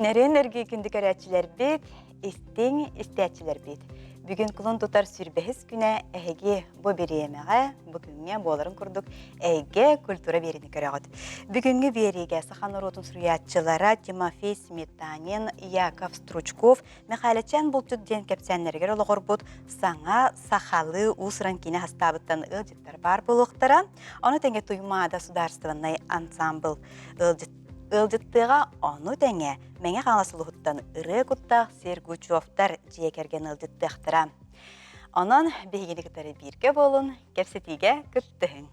Нәрен эрги күндікәрәтчілер бет, істің істәтчілер бет. Бүгін күлін тұтар сүрбәхіз күні әйге бұ беремеға, бүгінге боларын күрдік әйге культура берені көріғыд. Бүгінгі береге Сахан Оротын сұруятчылара Тимофей Сметанин, Яков Стручков, Михайлетчан бұлтыд ден кәпсәнлергер олығыр бұд саңа сахалы ұсыран кені хастабыттан ұлдеттар бар бұлықтыра. Оны тәңе тұймада сударстваннай ансамбл Ылдыттыға оны тәңе мәңе қаңласылығыттан ұры құттақ Сергучевтар жиекерген ылдыттықтыра. Онын бейгені күттары бірге болын, кәпсетіге күттіғін.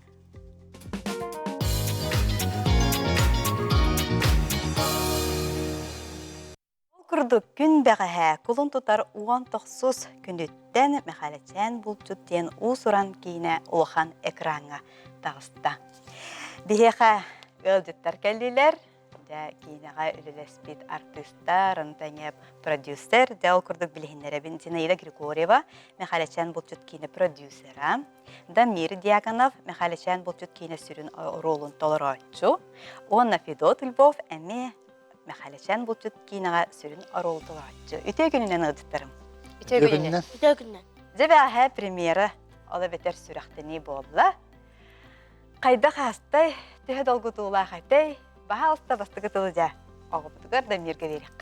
Күрдік күн бәғіға күлін тұтар уған тұқсыз күндеттен мәқалетчен бұл түттен ұсыран кейіне ұлған экранға тағысты. Бейеға ылдыттар кәлілер, кейінеға үлілеспейд артистар, ынтаңеп продюсер, дәл күрдік білігінлері бін Зинаида Григорьева, Михайлетчан бұлчыт кейіні продюсера, Дамир Дьяконов, Михайлетчан бұлчыт кейіні сүрін ролын толыр айтчу, Онна Федот Львов, әме Михайлетчан бұлчыт кейінеға сүрін ролын толыр айтчу. Үте күнінен ұдыттарым? Үте күнінен. Зебе әхә премьера олы бетер сүрәқтіні болла. Қайда қастай, түхі долғы туыла қайтай, Бахалста бастығы тұлыжа, оғыптығар да мерге берек.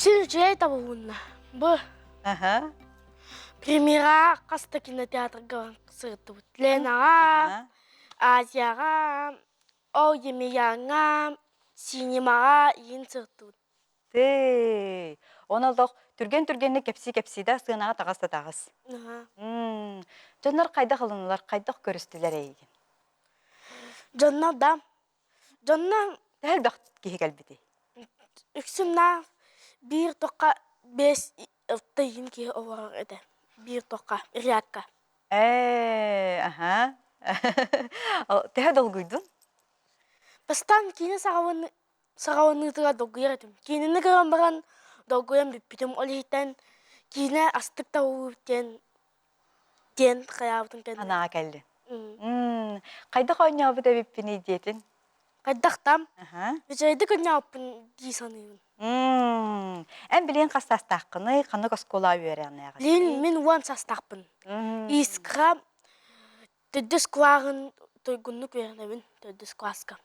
Сен жай табуынна. Бұл премьера қаста кинотеатрға сұрытты бұд. Ленаға, Азияға, Ол емеяңа, синемаға ең сұрытты бұд. Тей, оны алдық түрген-түргенне кепси-кепсида сығынаға тағаста тағыз. Жонлар қайда қылынылар, қайдақ көрістілер әйген? Жонна Дәл бәқт кейі кәлбеті? Үксімна бір тоққа 5 ылттайын кейі олар әді. Бір тоққа, риакка. Тәхі долгүйдun? Бастан кейіне сағауынығыға долгүйер әдім. Кейінені көрін баран долгүйен бүппітім олейттен кейіне астық тауы өткен ден қаябытын кәді. Анаға кәлді. Қайда қойны абы да бүппіні дейтін? Қайдақтам, өжайды көне апын дей саныйын. Ән білен қастастаққыны, қаны қоскола өрәңі ағыз? Мен уан састақпын. Искіға төдіс қуағын тойгүннік өрәңі төдіс қуасқа.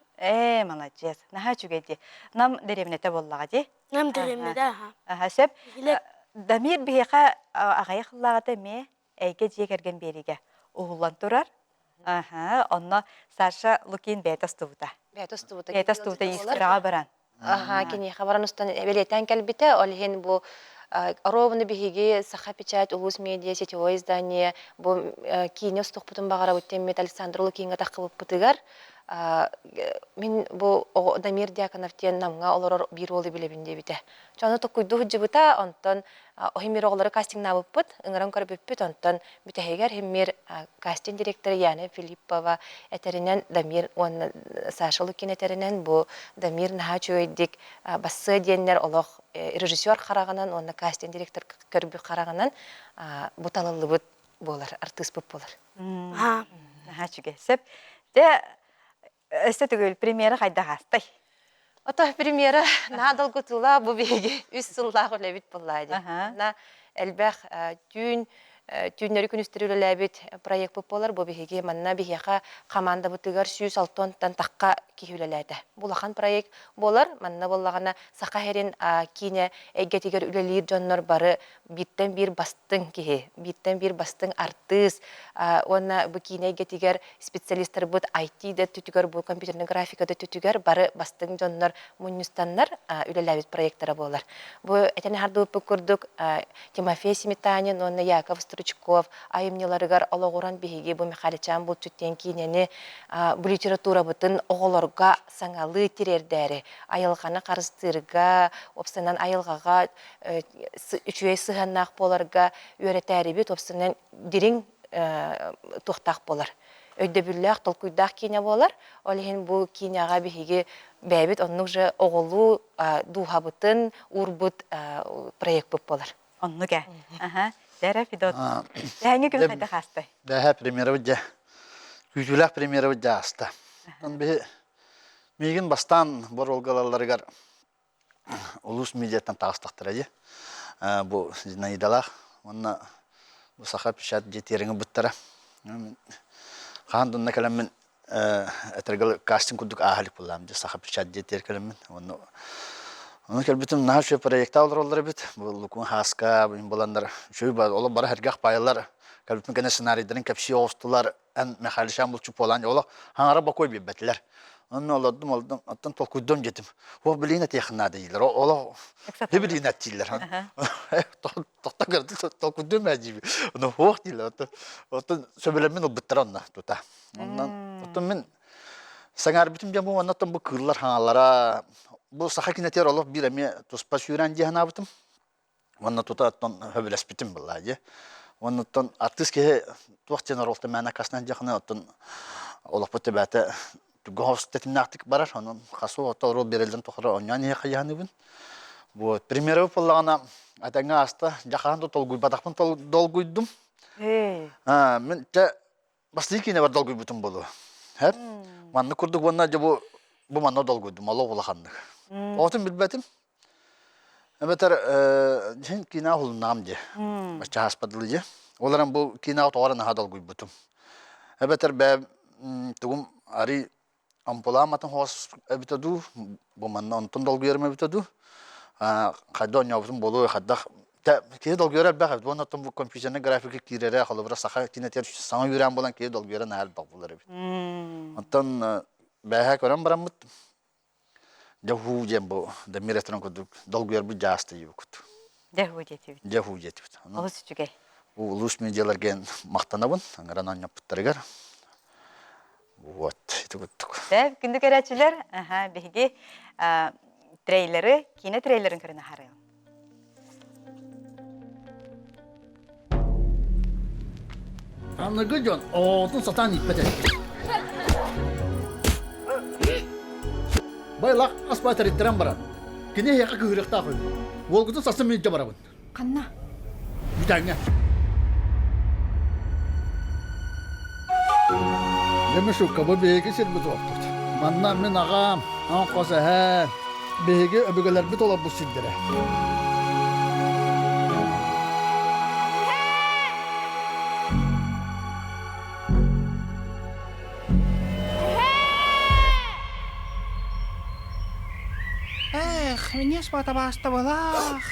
Молодец. Наға жүгеді. Нам дәремінеті боллаға де? Нам дәремінеті, Сөп, Дамир бейеқа ағайы қыллағыды ме әйге жекерген береге ұғылан тұрар? Онна Саша Лукин бәйтастуыда. Бәйтастуыда искіраға баран. Кені қабаран ұстан әбелеттен кәлбеті, олеген бұл Ровны бігеге саха печать улус медиа сетевое издание бұл кейіне ұстық бұтын бағара өттемет Александр Лукинға таққылып бұтығар. Мен бұл Дамир Дьяконовтен намға олар бір олы білебінде біті. Жоны тұққүйді хүджі бұта, онтан оймер оғылары кастингна бұппыт, ұңыран көріп өппіт, онтан бүтәхегер хеммер кастинг директоры Яна Филиппова әтерінен Дамир, Саша Лукин әтерінен бұл Дамир наға чөйдік басы дейінлер олық режиссер қарағынан, оны кастинг директор көрбі қарағынан бұталылы бұт болар, артыс бұп болар. Наға чөйгесіп. Өсті түгіл премьера қайда қастай? Ото премьера надал күтула бұл бейге үс сыллағы ләбіт боллайды. Әлбәқ түйінері күністері ләбіт проект бұп болар, бұл бейге манна бейеға команда бұтығар 106-тан таққа кейілеләді. Бұлақан проект болар, манна боллағана сақа херін кейіне әйгетігер үлелер жоннор бары биттен бір бастың кейі, биттен бір бастың артыз, оны бұл кейіне әйгетігер специалистер бұд IT-де түтігер, бұл компьютерный графикада түтігер бары бастың жоннор мұнюстаннар үлеләбіт проекттары болар. Бұл әтені харды ұпы күрдік Тимофей Сметанин, оны Яков Стручков, айымнеларығар олығыран бейге бұл Михайлетчан бұл түттен кейінені бұл литература бұтын оғыларға саңалы терердәрі, айылғаны қарыстырға, опсынан айылғаға үшуе сығаннақ боларға өретәрі бет, опсынан дерің тұқтақ болар. Өйді бүлләқ, толкуйдақ кейіне болар, олеген бұл кейінеға бейге бәйбет, онның жа оғылу дуға бұтын, ұрбыт проект бұп болар. Онны кә? Дәрі Федот. Дәңі күн қайда қастай? Дәхә премьера бұджа. Күйтіләқ премьера бұджа асты. Меген бастан бар олғалаларығар улус медиаттан тағыстақтыра же. Бұл Зинаидалақ, онна бұл сақа пішат жетеріңі бұттара. Қандынна кәлеммен әтіргіл кастинг күдік ағалік болам же, сақа пішат жетер кәлеммен. Оны кәлбітім наға шөй проекта олар олар бет. Бұл лукун хаска, бұл боландар. Шөй олар бары әргақ байылар. Кәлбітім кәне сценарийдерін кәпші оғыстылар. Ән мәхалишан бұл чүп олан. Олар хаңара бақой бейбәтілер. Оны олардың, оттан толкуйдым жетім. Ол білейін әт яқынады ейлер. Олар білейін әт дейлер. Тоқта көрді, толкуйдым әжібі. Оны оқ дейлер. Оттан сөбелермен ол біттір онна тұта. Оттан мен саңар бітім жаму, оннаттан бұл кырлар хаңалара. Бұл сақа кинетер олық бір әме тұспа сүйрен жеғана бітім. Онна тұта оттан хөбелес бітім бұл әже. Оннаттан артыс кеге туақ тенор олты мәна қасынан жақына оттан олық бұты бәті Гос тетимнактик барар, onun xasu otal rol berilden toxra onyan yaxayany bun. Bu primera polagana atanga asta jahan tolguy badaqpın dolguydum. Men te baslikine var dolguybutum bolu. Hep manны kurduk bonna bu manno dolguydum, alo bolaqandık. Otum bilbetim. Beter hen kina hulnam je. Başça haspadılıcı. Olaram bu kina toğarana ha dolguybutum. Beter be tugum ari Ampolamatan hos ebitadu, bumanna onton dolguyerme ebitadu. Kadon yavrum bolu kaddak. Kedi dolguyer bak, bu onton bu kompüterine grafik kirere halı biraz saha tineter sana yüren bolan kedi dolguyere nahal bak bular ebit. Onton behek oran baramut. Jahu jembo, da miretron koduk dolguyer bu jasta yukut. Jahu jetibit. Jahu jetibit. Olus çüge. Bu ulus medyalar gen maqtanabın, angaran yapıttırıgar. Вот, это вот такое. Дәп, күндік әрәтшілер, беге трейлері, кино трейлерін көріні харайын. Anlığı John, oğutun satan ipet etti. Baylaq, asbaytar ittiren baran. Kine yaqa kuyruqta koy. Volgutun sasın mince barabın. Qanna? Bir tane. Demi şu kabı beygi sirbi zortut. Manna min ağam, an qosa he. Beygi öbügeler bit olab bu siddire. Меня спата баста балах.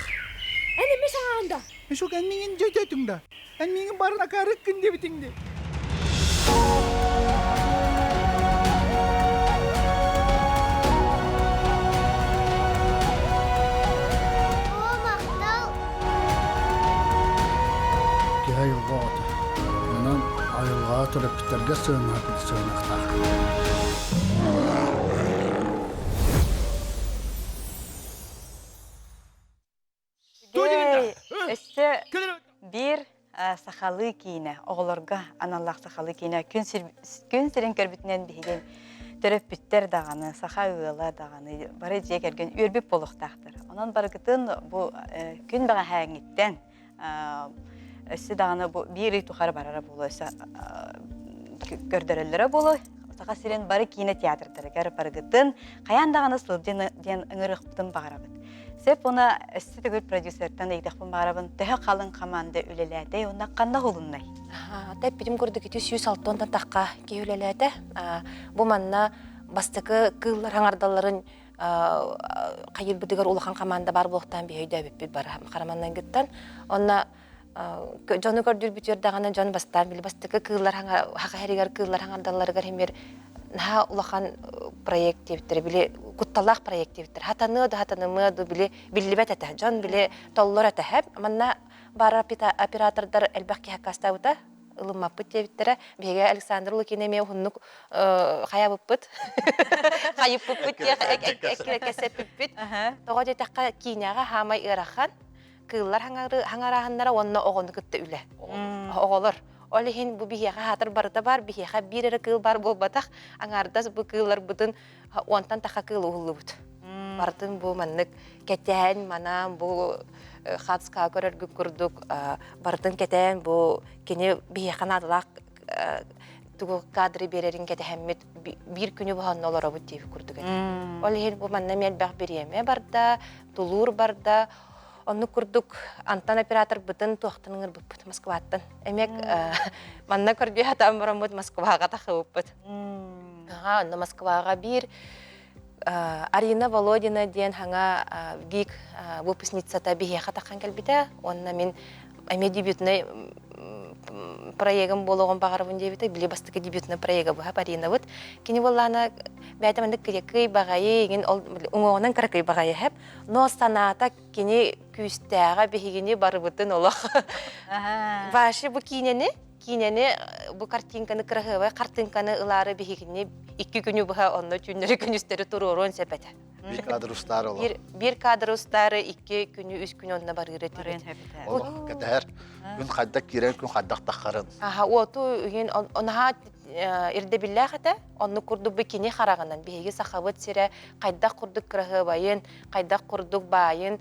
Әне мен саңанда. Мешок әнмеген жөйтөтүңда. Әнмеген барына карык күнде битиңде. Ayılğa otu. Ondan ayılğa oturup biterge sığınaqta. Өсті бір сақалы кейіне, оғыларға аналлақ сақалы кейіне күн сірін көрбітінен бейден түріп бүттер дағаны, сақа ұйыла дағаны, бары жек әрген өрбіп болуқтақтыр. Онан барғытын бұл күн баға әңіттен өсті дағаны бір үй тұқары барара болу, өсі көрдірілері болу, сақа сірен бары кейіне театрдары барғытын қаян дағаны сылып ден ұңырықпытын бағарабыд. Сеп оны өсті түгіл продюсерттен егдіқпін бағарабын түхі қалың қаманды үлеләді, онда қанда қолындай? Тәп бітім көрді кеті 106-тан таққа кей үлеләді. Бұл манна бастықы қыллар аңардаларын қайыл бұдығар ұлыған қаманда бар болықтан бейді өбіп бар қараманнан күттен. Онна жоны көрдір бүтердағаны жон бастар, білі бастықы қыллар хақы әрігер қыллар аңардаларығар хемер наha улахан проект дептер биле кутталах проект дептер хатаны да хатанымы да биле биллибет эте жон биле толлор эте хеп манна бара оператордар элбакки хакастаута ылымаппыт дептер беге Александр Лукинеме хуннук хаябыппыт хайыппыт эккесеппит тогоде такка киняга хамай ырахан кыллар хаңараханнара онно огонду кытты үле оголор Олихин бу бихеха хатыр барыта бар, бихеха бирере кыл бар болбатах, аңардас бу кыллар бутын онтан таха кыл улубут. Бартын бу маннык кетен манам бу хатска көрөргү курдук, бартын кетен бу кене бихехана адалак тугу кадры берерин кетехеммит бир күнү бахан олоробут дип курдук. Ол хел бу манна мелбах береме барда, тулур барда. Онну курдук антан оператор бытын туактыныгыр быппыт Москваттан. Эмек манна көрдү хатам барамыт Москвага тахыбыппыт. Онну Москвага бир Арина Володина диен хаңа гик выпускницата бихе хатакан келбите. Онна мен эме дебютный проектым болгон багарыбын дебите. Биле бастыгы дебютный проекты бу Арина вот. Кини боллана бәйтәмендә киреккый багайы, ген уңгонан киреккый багайы хәп. Но саната кини күстәгә бихигини барыбытын олох. Ваши бу кинене бу картинканы кырыгы, картинканы ылары бихигини 2 күнү буга онно түннөрү күнүстөрү турурун сепете. Bir kadar ustalar olur. Bir kadro ustaları 2 күнү 3 күнү онна бар үретиген. Olur. Kadar gün kaddak girer, gün kaddak takarın. Aha, otу ген онаха ирде биллахата, онну курду бикини харагынан биһиги сахабыт сире кайда курдук кырыгы байын, кайда курдук байын,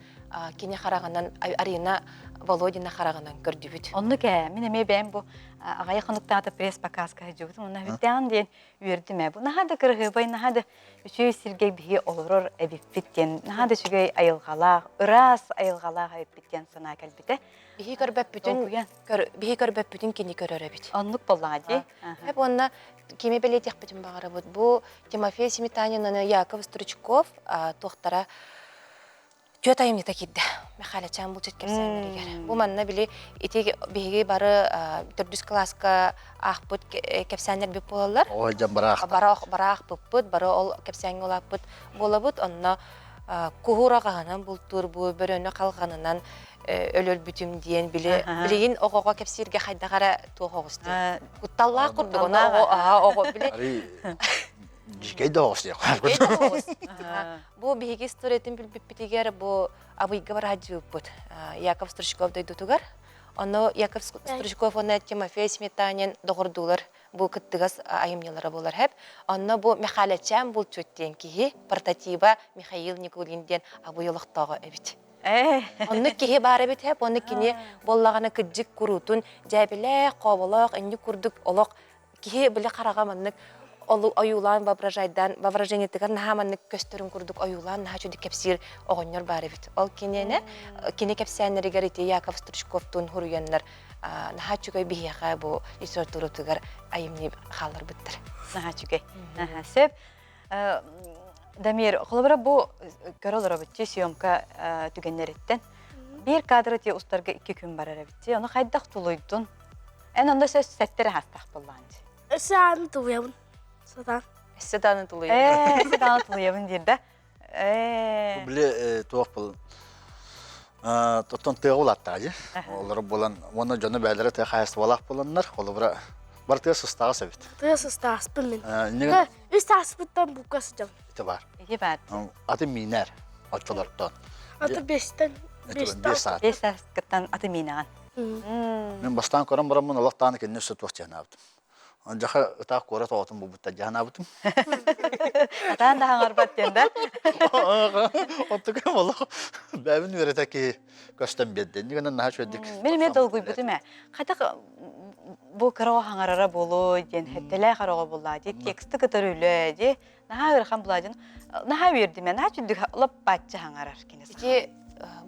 кини харагынан Арина Володина харагынан көрдүбүт. Онну ке, мен эме бәм бу агай хонуктата пресс показка жугут. Онна хүттән ден үрдүмә. Бу нахада кырыгы бай нахада үчү сирге биһи олорор эбиппиттен. Нахада шугай айылгала, ырас айылгала эбиппиттен сана келбите. Биһи көрбөп бүтүн кини көрөрө бит. Оннук боллади. Хеп онна кеме белетек бүтүн багара бут. Бу Тимофей Сметанин, Яков Стручков тохтара Чөт айымныта кидді. Мехалячан бұл чөт кепсәнлерігер. Бұл манна білі, ете бігі бары 400 класска ақпыт кепсәнлер біп болалар. O hocam bırak. Бара ақпыт, бары ол кепсәнге ол ақпыт болабыт. Онна кухурағанан бұл тур, бұл бөрөні қалғанынан өлөл бүтім дейін білігін оғуға кепсерге қайдағара туғығысты. Құтталла құрды, оны оғы білі. Jikey de olsun ya. Бу биһиги сторетин билбиппитигер бу абыйга бар хаджыбыт. Яков Стручков дойдутугар. Оно Яков Стручков оны Тимофей Сметанин догордулар. Бу кыттыгас айымнялары болар хеп. Онно бу мехалачан бул чөттен кихи прототипа Михаил Никулинден абыйлыктагы эбит. Онны кихи бары бит хеп, онны кини боллаганы кыджык курутун жабиле коболок энди курдук олок кихи биле карагаманнык Олу оюлан воображение тигар нахаманнык көстөрүн курдук оюлан наха чуди кепсир огоннор бары бит. Ол кинене кине кепсәннәргә рите Яков Стручковтун хуруяннар наха чугай бияга бу литература тигар айымны халар биттер. Наха чугай. Сеп Дамир, холобра бу көрөлөр бит съемка түгеннереттен. Bir kadro te ustarga 2 gün barara bitti. Onu qaydak tuluydun. En onda söz settere hastaq bollandı. Sen tuyabın. Sadan. Sedanı tuluyor. Sedan tuluyabın dirde. Bile tuhaf bol. Tutun tığıl attı. Onlar bolan, onu canı belirle te hayst valak bolanlar. Holobra bar te sustağı sebit. Te sustas bilin. Ne? Üst asbıttan bu kasacağım. İti var. İyi var. Adı miner. Açılardan. Atı 5'ten 5 saat. 5 saattan atı minagan. Ben bastan koran baramın Allah tanı kendine süt vakti yanabdım. Ancak ıtaq korat oğutum bu butta yanabdım. Atan da hangar battende. Otuqam Allah. Bəbin verətəki göstən beddi. Niğəndən naha şöydük. Benim dolguy bu değil mi? Qadak bu karağa hangarara bolu, den hettele karağa bolladı. Teksti kadar öyle di. Naha verxan buladın. Naha verdi men. Naha çüdük lap batçı hangarar kines. Ki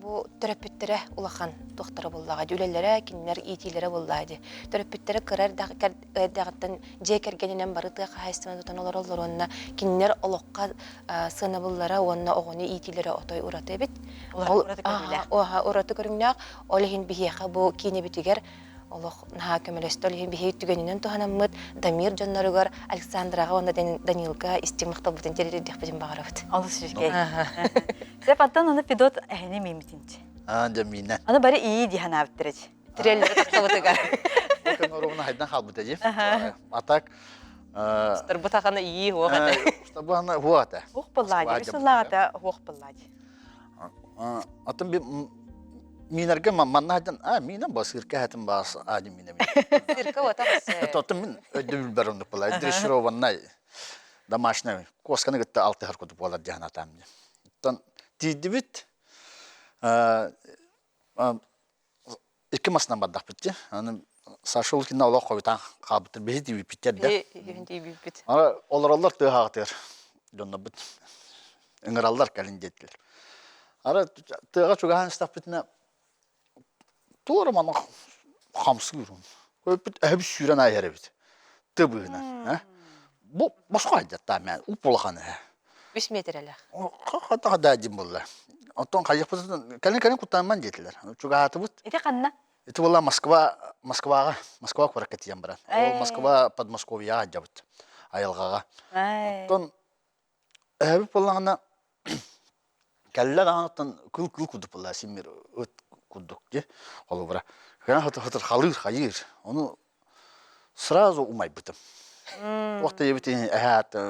bu terapeutlere ulakan doktora bollaga, dülelere, kinler itilere bolladı. Terapeutlere kırar dağıttan cekergeninen barıtığa haystıma tutan olur onna kinler olokka sınavıllara onna oğunu itilere otoy uratı ebit. Oha uratı görünüyor. Olehin bihiyaqa bu kine bitiger. Олох наха көмөлөстөл бихи түгөнүнөн туханаммыт Дамир жонноругар Александрага онда Данилка истимактал бутен тердих битин багарабыт. Алыс жишке. Сеп аттан аны пидот эхне мемитинчи. Jamine. Аны бары iyi diye hanabittirec. Треллер тактабытыгар. Bakın oruna haydan halbuta diyeyim. Atak. Старбутахана iyi хуагата. İşte bu ana huata. Hoq bolladı. Üsüllağata hoq bolladı. Atın bir minerge manna haydan. Minen basırka hatim bas adi minen. Сирка ватаксы. Totum min ödül berunduk bolla. Dirişro vannay. Damaşna. Koskana gitti altı harkutu bolla diye hanatam. Tan tidivit. İki masnan bardak bitti. Hani сашул кино олох хойтан кабытыр беди диби питер да. Юнди бит. Ара олороллар тыга хагатыр. Жонна бит. Эңераллар калин деттилер. Ара тыга чугаан стапитна тура мана хамсы гүрүн. Көпүт әбис сүрән айыры бит. Тыбыгына, а? Бу башка жатта мен уполханы. 3 метр әле. Хата да дим булла. Оттон кайык бутун калин кутаман деттилер. Чугааты бут. Ите канна. Это была Москва кваракатиян брат. Ол Москва Подмосковья жабыт. Айылгага. Оттон әбип болғана кәлләр аңыттан кыл кудып болла симир өт кудук же. Ол бара. Кана хатыр хайыр. Оны сразу умай битим. Вакыт ебитин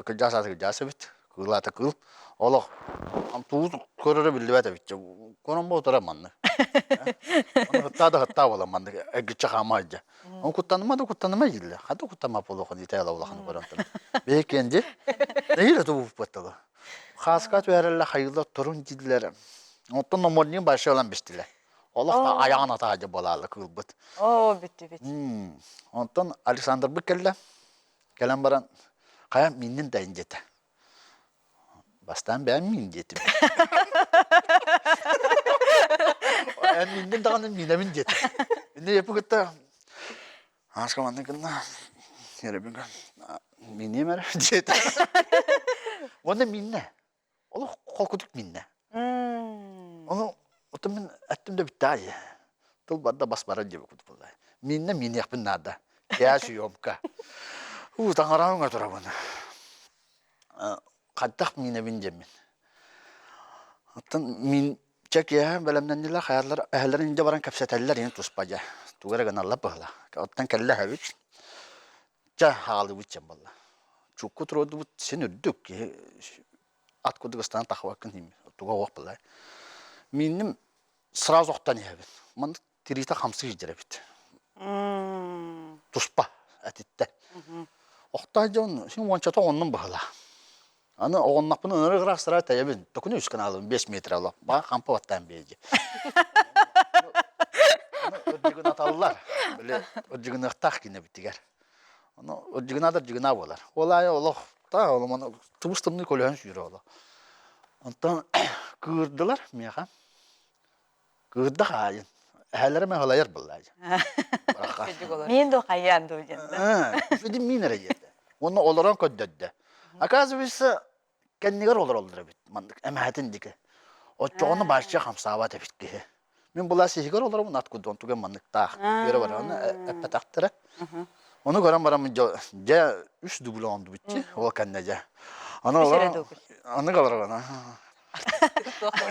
кылжаса бит. Кылата кыл. Олох тууз көрөрө билбет бит. Конон ботора манны. Хатта бола манны. Эгче хамажа. Он куттанма жилле. Хата куттама болохон итала улахан көрөнтөн. Бекенде. Нейре туу баттала. Хаскат верелле хайылда турун жиллер. Оттон номорнин башы olan бистиле. Олох аяғына таажы болалы кылбыт. О, битти. Онтон Александр Быкелле. Келен баран кая миннен дайын жете. Бастан бән мин жетим. Миннен дағаны минемин жете. Инде епі күтті. Ашқаманды күнна. Еребін күн. Минем әрі жете. Онда минне. Олы қол күтік минне. Оны отын мен әттімді бітті айы. Тыл барда бас баран жебі күтіп болды. Минне мин яқпын нада. Я съемка. Таңарауыңа тұра бұны. Қаттақ мені біндемін. Оттан мен чек я бәлемнен дела қайарлар әһәлләр инде баран кәпсәтәлләр ен туспаja. Тугара ганалла быгла. Оттан кәллә хәвич. Жа халы үчем болла. Чукку троды бут сен өддүк. Ат Кудыгыстан тахвакын хим. Туга вак болла. Минем сразу оқтан ябын. Мен тирита хамсы жиребит. Туспа әтитте. Оқтан жон сен вончата оннан быгла. Аны оғыннақпын өнері қырақ сыра тәйебін. Түкіні үскін алым 5 метр алып. Bağa қампы баттан бейді. Өджігін аталылар. Өджігін ұқтақ кені біттігер. Өджігін адыр жігін аболар. Олай олық. Тұбыстымны көлген сүйірі олық. Онтан күйірділер меға. Күйірді қайын. Әхәлері мен олайыр бұллай. Мен до қайан до жында. Өді мен әрі еді. Оны оларан көддеді. Оказывается, кәннегер олар бит. Мандык әмәтін дике. Отчоғыны башча қамсаба да битке. Мен бұла сехігер олар мұн атқуды. Он туген мандык тақ. Көрі бар. Оны әппә тақтыры. Оны көрім барамын жа 3 дублі онды бітчі. Ол кәнне жа. Оны қалар ғана.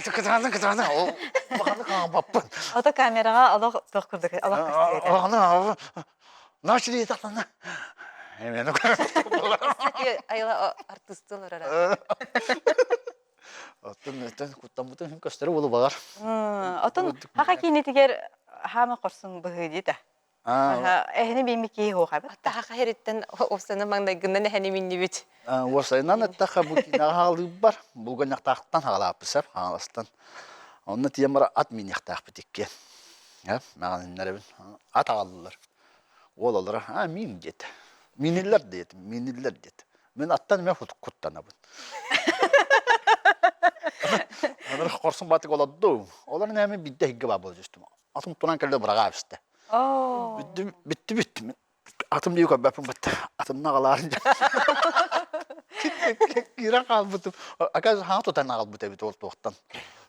Кытаны. Ол бақаны қаған баппын. Ото камераға алақ тоқ күрдік. Алақ Начали тақтаны. Мені Айла артыстылар ара. Оттон куттамбытын хим көстері болу бағар. Отон хақа кейнетігер хама қорсын бұғы дейді. Әхіні беймі кей хоға бі? Атта хақа хереттен опсаны маңдай гындан әхіні минні бит. Орсайынан әттіға бұл кейнаға хағалы бар. Бұл гөняқтақтан хағалап бісіп, хағаластан. Онны тием бара ат мен яқтақ бітекке. Маған інлері бін. Ат ағалылар. Ол олар, мен деді. Миниллер деді. Мен аттан мен құттана бұн. Олар қорсын батық оладды. Оларын әмен бидді хиггі ба болды жүстім. Атым тұран кәлді бұраға абысты. Бітті. Атым дейі көбәпім бітті. Атымна қаларын кира қалбытым. Аказ хаң тұтан ағал бұты біті ол тоқтан.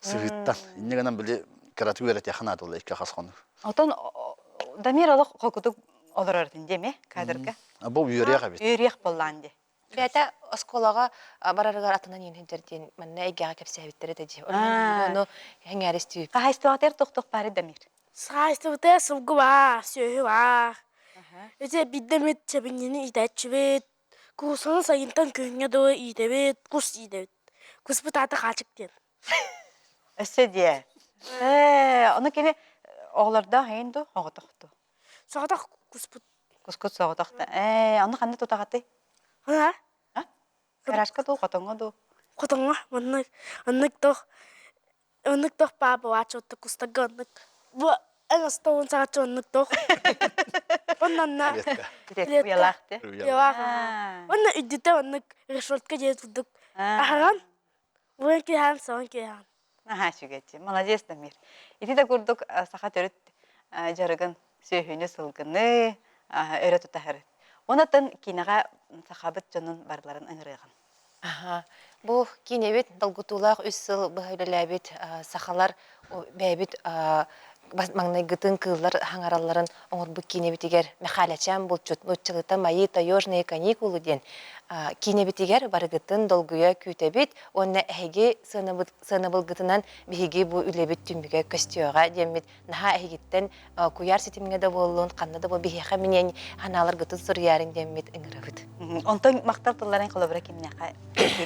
Сығыттан. Иннегенен білі кірату өрет яқын ады олай, екі қасқоны. Отон дамир олық қоқытық олар өрдін деме, кәдіргі? Бұл үйерек әбет. Үйерек болланды. Бәті осколаға барарығар атынан енхендерден мәнне әйгеға кәпсі әбеттері дәді. Оны әңәрісті өйіп. Қағайстығатер тоқ-тоқ бары дамир. Сағайстығатер сылғы бар, сөйі бар. Өте биддемет чәбінені идәтші бет. Кусаны сайынтан күйіңе доғы идебет, кус идебет. Кус бұт аты қачық ден. Өсі де. Оны кені оғыларда ғайынды оғытықты. Сағатақ кус бұт. Кускут соғытықты. Оны қанды тұтағаты? Ана? Қарашқа ду, қотыңға ду. Қотыңға, мұнық тоқ бабы вачы отты кустағы ұнық. Бұл әң асты оң сағатшы ұнық тоқ. онна. Билет уялахты. Яа. Онна иддите онна решетка жетудук. Ахаран. Венки хан сонки хан. Аха, шүгэти. Молодец, Дамир. Ити да курдук саха төрөт жарыгын сөйхүнө сылгыны өрө тутахыр. Онатын кинага сахабыт жонун барларын ынырыгын. Аха. Бу кинебит долгутулах үссыл бөһөлөләбит сахалар бәбит маңнай гытын кыллар хаңаралларын оңор бу кинебитигер мехалячан булчут нутчылыта майы таежные каникулы ден кинебитигер барыгытын долгуя күтебит онна эһиги сыныбыл гытынан биһиги бу үлебит түмбүгө костюга демит наха эһигиттен куяр ситимге да боллун канна да бу биһиха менен ханалар гытын сурьярын демит ыңырыбыт. Онтон мактал тылларын колобра киннеха.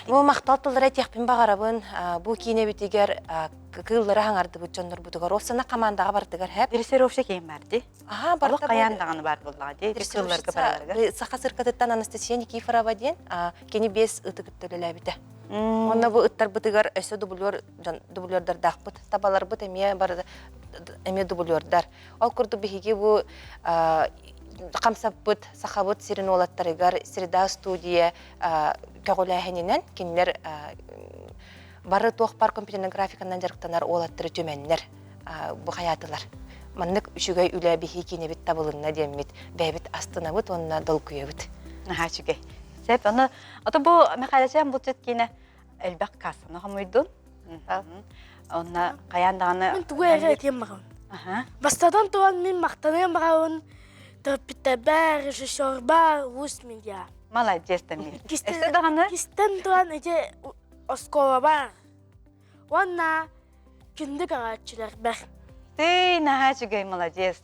Бу мактал тыллары тяхпин багарабын бу кинебитигер кыллары хаңарды бу жоннор бутугар осына командага бардыгар хэп. Дрессировщик кем барди? Аха, Барлык барда каяндаганы бар булла ди. Дрессировщика бараларга. Саха сыркатыттан Анастасия Никифорова ден кени бес ытыгыттөлөлөбүтэ. Онна бу ыттар бутыгар өсө дублердар дахпыт, табалар бут эме бар эме дублердар. Ол курду биһиги бу камсаппыт, сахабыт сирин олаттарыгар среда студия көгөләһенинен кинлер бары туох пар компьютерный графиканан жарыктанар олаттыры төмәннер бу хаятылар. Маннык үшүгөй үлә биһи кинебит табылынна деммит, бәбит астынабыт онна долкуябыт. Аха, шүгэ. Сеп аны ата бу мехалачан бу теткине элбак касына хамыйдын. Онна каяндаганы. Мен тугайга тем багын. Аха. Бастадан туан мен мактанам багын. Топитабар, режиссербар, рус медиа. Молодец, Дамир. Кистен Эстедаганы? Кистен туан эже оскола бар. Онна күндүк агачылар бар. Ты наха шүгэ, молодец.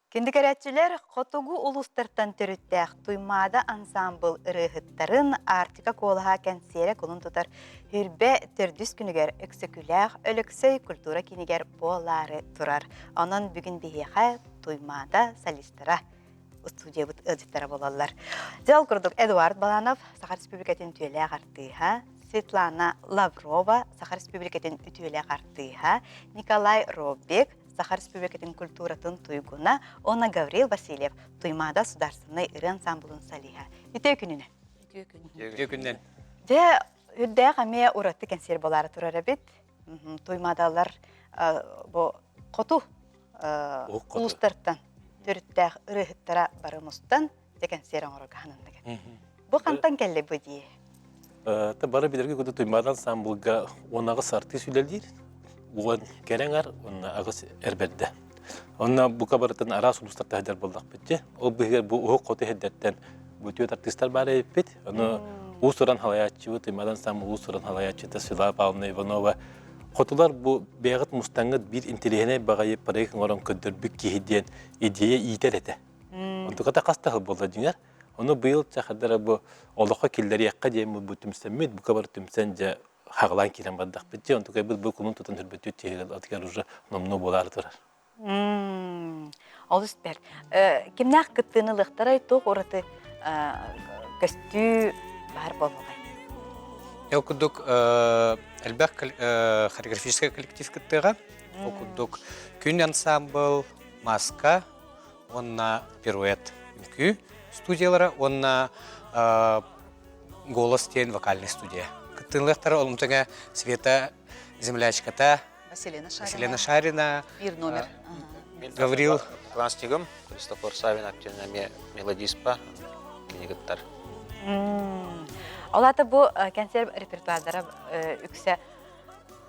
Киндикәрәтчеләр Хотугу улустартан төрүттәк туймада ансамбл ырыһыттарын Артика колха кәнсере кулун тутар хүрбе төрдүс күнүгер өксөкүләх өлөксөй культура кинигер болары турар. Анан бүгүн биһиха туймада солистара студиябыт ыдыттара болалар. Жал курдук Эдуард Баланов Саха Республикатын түелә гартыха, Светлана Лаврова Саха Республикатын түелә гартыха, Николай Робек Саха Республикатын культуратын туйгуна, Она Гаврил Васильев туймада сударственный ыры ансамблын салиха. Ите күнүнө. Ите күннен. Де үрдә гаме уратты кенсер болары турар бит. Туймадалар бу коту улустартан төрүттә ырыһыттара барымыстан деген серен органындыгы. Бу кантан келли бу ди? Та бары билерге көтө туймадан ансамблга онагы сарты сүлелдир. Уган кереңар онна агыс эрберде. Онна бука барытын арас улустарта хадар болдак битте. Ол бигер бу коты хеддеттен бүтөт артисттар бары бит. Аны усуран халаяччы туймадан ансамбл усуран халаяччы Тасвила Павловна Иванова. Котулар бу бегат мустаңгыт бир интеллигене багайы проект орон көндөрбүк кихиден идея итерете. Онтуката кастахыл болду дигер. Оны быйыл чахадара бу олоққа келдери якка дем бу түмсәммет бу кабар түмсән же хаглан кирен бардак битте. Онтукай бу кунун тутан хөрбөтү тегел атгар уже номно болар турар. Олыстер. Кимнак кыттынылыктар тоқ ораты көстү бар болмагай. Окудук элбак хореографический коллектив кыттыга. Окудук күн ансамбл, маска, онна пируэт үңкү студиялары, онна голос тен вокальный студия. Кыттынылыктар олумтага Света Землячката, Василина Шарина, Бир номер. Гаврил Кланстигом, Кристофор Савин, активная мелодиспа, кинегаттар. Олата бу консерв репертуардара үксе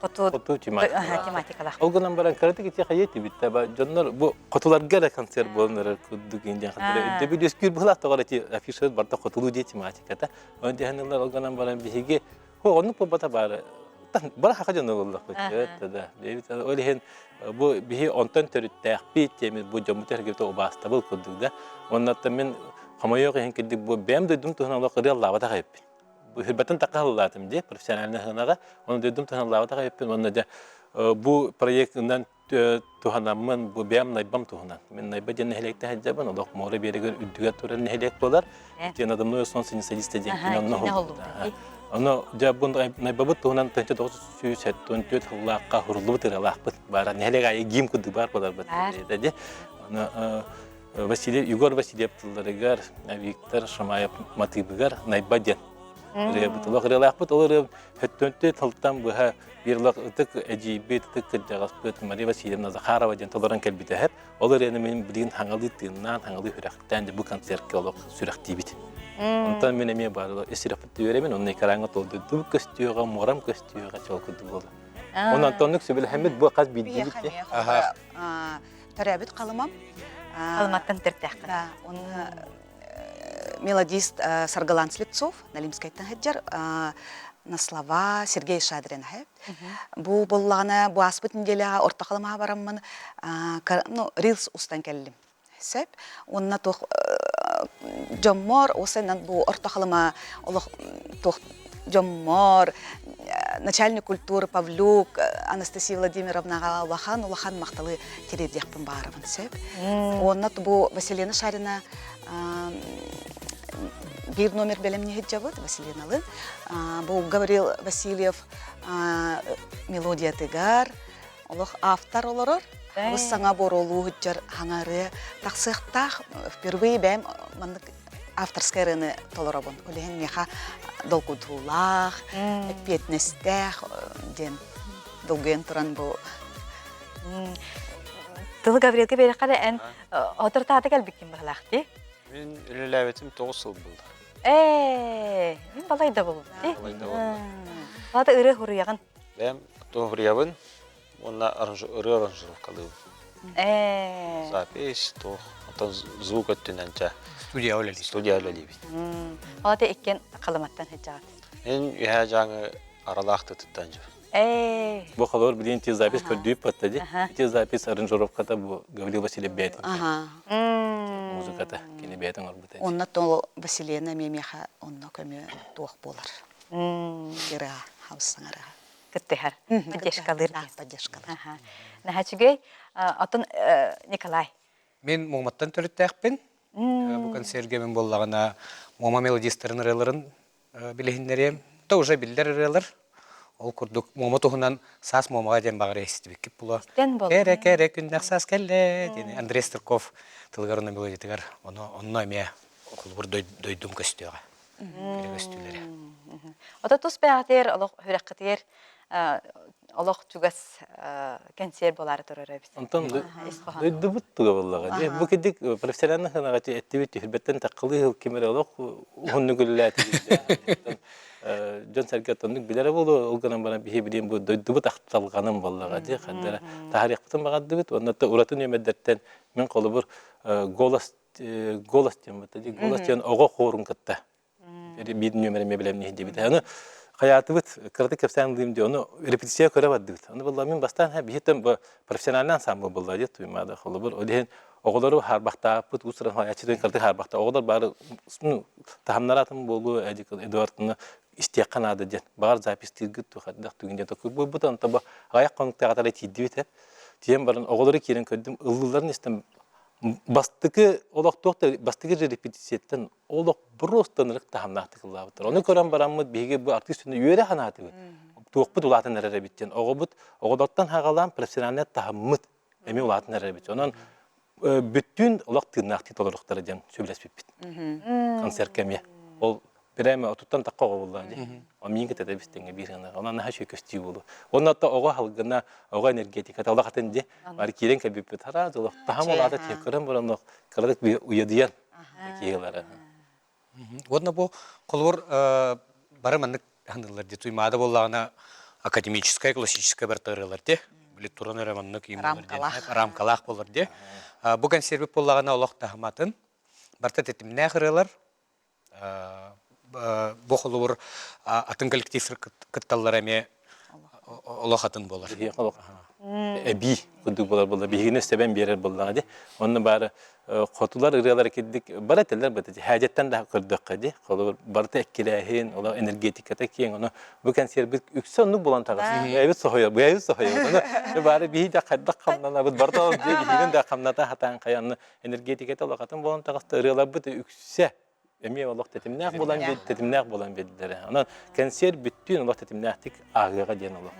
Коту тематикалах. тематикалах. Олганан баран карate кете хаяти битте ба жоннор бу котуларга да концерт болнор кудук инден хатыра. Де бил эскүр була тогарати афишер барта котулу де тематиката. Онде ханылар олганан баран биһиге onu побата бар. Бара хакадан оллах бит да. Бит олихен бу биһи онтон төрүттәк бит темир бу жомутергебте обаста бул кудук да. Оннатта мен хамайок хен кидик бу бем дедум тухналак реллава да хайп. Bu hürbetin takahılladım diye profesyonel hınaga onu dedim tanımlava da yaptım onu da bu proyektinden tuhanamın bu beyam naybam tuhanan men nayba cennet helekte haccaban o da mora bir yere üddügat tören helek bolar diyen adamlar son sinir sadiste diye inanma onu cevabın naybabı tuhanan tınçı 974 hıllaqqa hurulu bitiralaqbıt bara helek ay gim kudu bar bolar dedi onu Vasiliy Igor Vasilyev tıllarıgar Viktor Shamayev Matibıgar nayba Ребутулах релахпут олар хөттөнтө тылтан буха бирлак ытык эжибет ытык жагаспыт Мария Васильевна Захарова ден толоран келбите хеп олар эне мен билген хаңалы тыннан хаңалы хүрактан бу концертке олок сүрактибит. Онтан мен эме бар эсрафыт беремен онны караңга толду ду көстүгө морам көстүгө чолкуду болду. Онан тоннук сөбүл хамит бу каз бидибит. Аха. Тарабит калымам. Калматтан тиртәк. Он мелодист Саргалан Слепцов, Налимскайттан хаджар, на слова Сергей Шадрин. Бу боллана бу аспыт неделя ортақалыма бараммын, рилс устан келлим. Сеп, онна тох жоммор, осеннан бу ортақалыма олох тох жоммор, начальник культуры Павлюк, Анастасия Владимировна Улахан мақталы кередекпін барымын. Сеп, онна бу Василина Шарина bir номер белемне хеджабыт Василиналын. Бу Гаврил Васильев мелодия тегар. Олох автор олорор. Бус саңа боролу хеджар хаңары таксыктах впервые бәм мандык авторская рыны толорабын. Олеген меха долгутулах, петнестех ден долген туран бу. Тылы Гаврилке бері қара ән отыр таты кәлбіккен бағылақты? Мен үліләбетім 9 жыл болды. Мен балайда болды. Бады ұры ғұрыяғын? Бәм ғұрыяғын, онна ұры аранжировкалығым. Запись, онтан звук өттінәнчә. Студия өлелі бейт. Бады еккен қалыматтан хеджағат? Мен үйә жаңы аралақты тұттан жүр. Бу халор билин те запись көрдүп паттады. Те запись аранжировката бу Гаврил Васильев бәйтин. Музыката кене бәйтин орбута. Онна то Василина мемеха онна көмө туох болар. Ира хаусаңара. Кыттыхар. Поддержкалыр. Поддержкалыр. Нахачыгай, атын Николай. Мен Моматтан төрөттәкпин. Бу концертке мен боллагана Мома мелодистерин реларын билехиннерем. Та уже билдер релар. Ол курдук Мома тухунан сас Момага ден багыр эстибик кеп була. Кере күндәк сас келле. Андрей Стрков тылгарына мелодиятыгар. Онно эме кулбур дойдум көстөгө. Көстүләре. Ата тус бәгатер, алох хүрәккәтер, алох тугас концерт болары торыр бит. Онтан дойдубут туга боллага. Бу кедик профессионалны ханага эттибит хөрбәттән такылы кемер алох онны гөлләте. Жон сәргәтонлык биләре булды, олганан бана бихи билем бу дойдубут акталганым боллага ди. Хәдәр тарихтан багады бит. Оннатта уратын өмәддәттән мен колы бер голос тем бит. Голос тен ого хорун кытта. Bir nömerime bilem ne diye. Onu hayatı bit kritik yapsan diyeyim diye onu repetisiye köre vardı bit. Onu vallahi min bastan ha bihitem bu profesyonelden sanma vallahi diye tuymada xolubur. O diyen oğulları har baxta bit usran hayatçıdan kritik har baxta. Oğullar bari ismi tahamnaratım bolu Eduard'ın istiyaqan adı diye. Bar zapis tilgit tu xadda tuginde to bu butan taba ayak konukta qatala tiddi bit. Diyen barın oğulları kiren kördüm ıllıların istem bastıkı olak doktor bastıkı repetisiyetten olak brostanırık tahamnaqtı kılabıdır. Onu kören baramı bege bu artistini yöre hanatı. Tuğput ulatın nereye bitten. Oğudaktan hağalan profesyonelnet tahammıt emi ulatın nereye bitten. Onun bütün olak tırnaqtı tolurukları diyen söylesi bit. Konser kemiye. Ol bireme otuttan takka oğullan diye. O mingi tedebistenge bir yana. Ona naha şey köstüğü oldu. Onun hatta oğa halgına, oğa energetik. Hatta olak atın diye. Bari kiren kabip bit. Hara olak taham olada tekrar buranın karadık bir uyadiyan. Kiyelara. Onunla bu kolur barı mandık handıllar diye tuymada bollağına академическая, классическая бартырылар те. Билет туран романны кийимлер Рамкалах. рамкалах болар де. Бу консерве боллагана олох тахматын. Барта тетимне хырылар. Бу холур атын коллектив кытталлар эме олохатын болар. Эби кудук болар бигине себен берер боллага ди. Онны бары хотулар ырыалар кидdik бара теллер бата хажаттан да кырдык ди. Холур барта эккилехин, ола энергетиката кийин оны бу консерве үксөннү болан тагыс. Эбит сохоя, бу эбит сохоя. Оны бары бихи да каддак камнана бу барта бигинен да камната хатан каянны энергетиката олакатын болан тагыс ырыалар бут үксө эми олох тетимнак болан белдер. Аны консерве бүттүн олох тетимнактик агыга ден олох.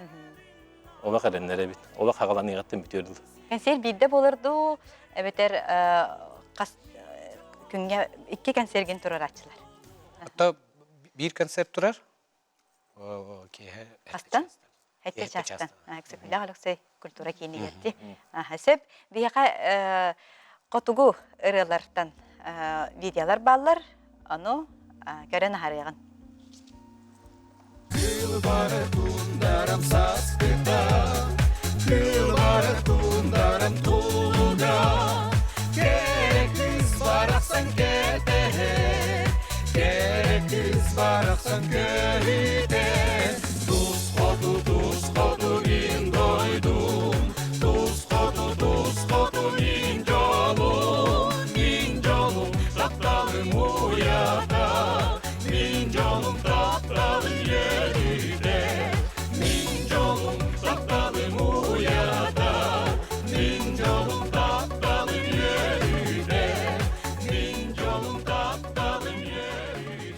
Ола кареннере бит. Ола хагаланы гаттын бүтөрдү. Консер бидде болырду, эбетер күнгө 2 консерген турар ачылар. Hatta bir konser turar. Астан? Хәтте частан. Аксакулла алыксай культура кийинигерди. Хәсеп бияка котугу ырылардан видеолар баллар, аны көрөн харыгын.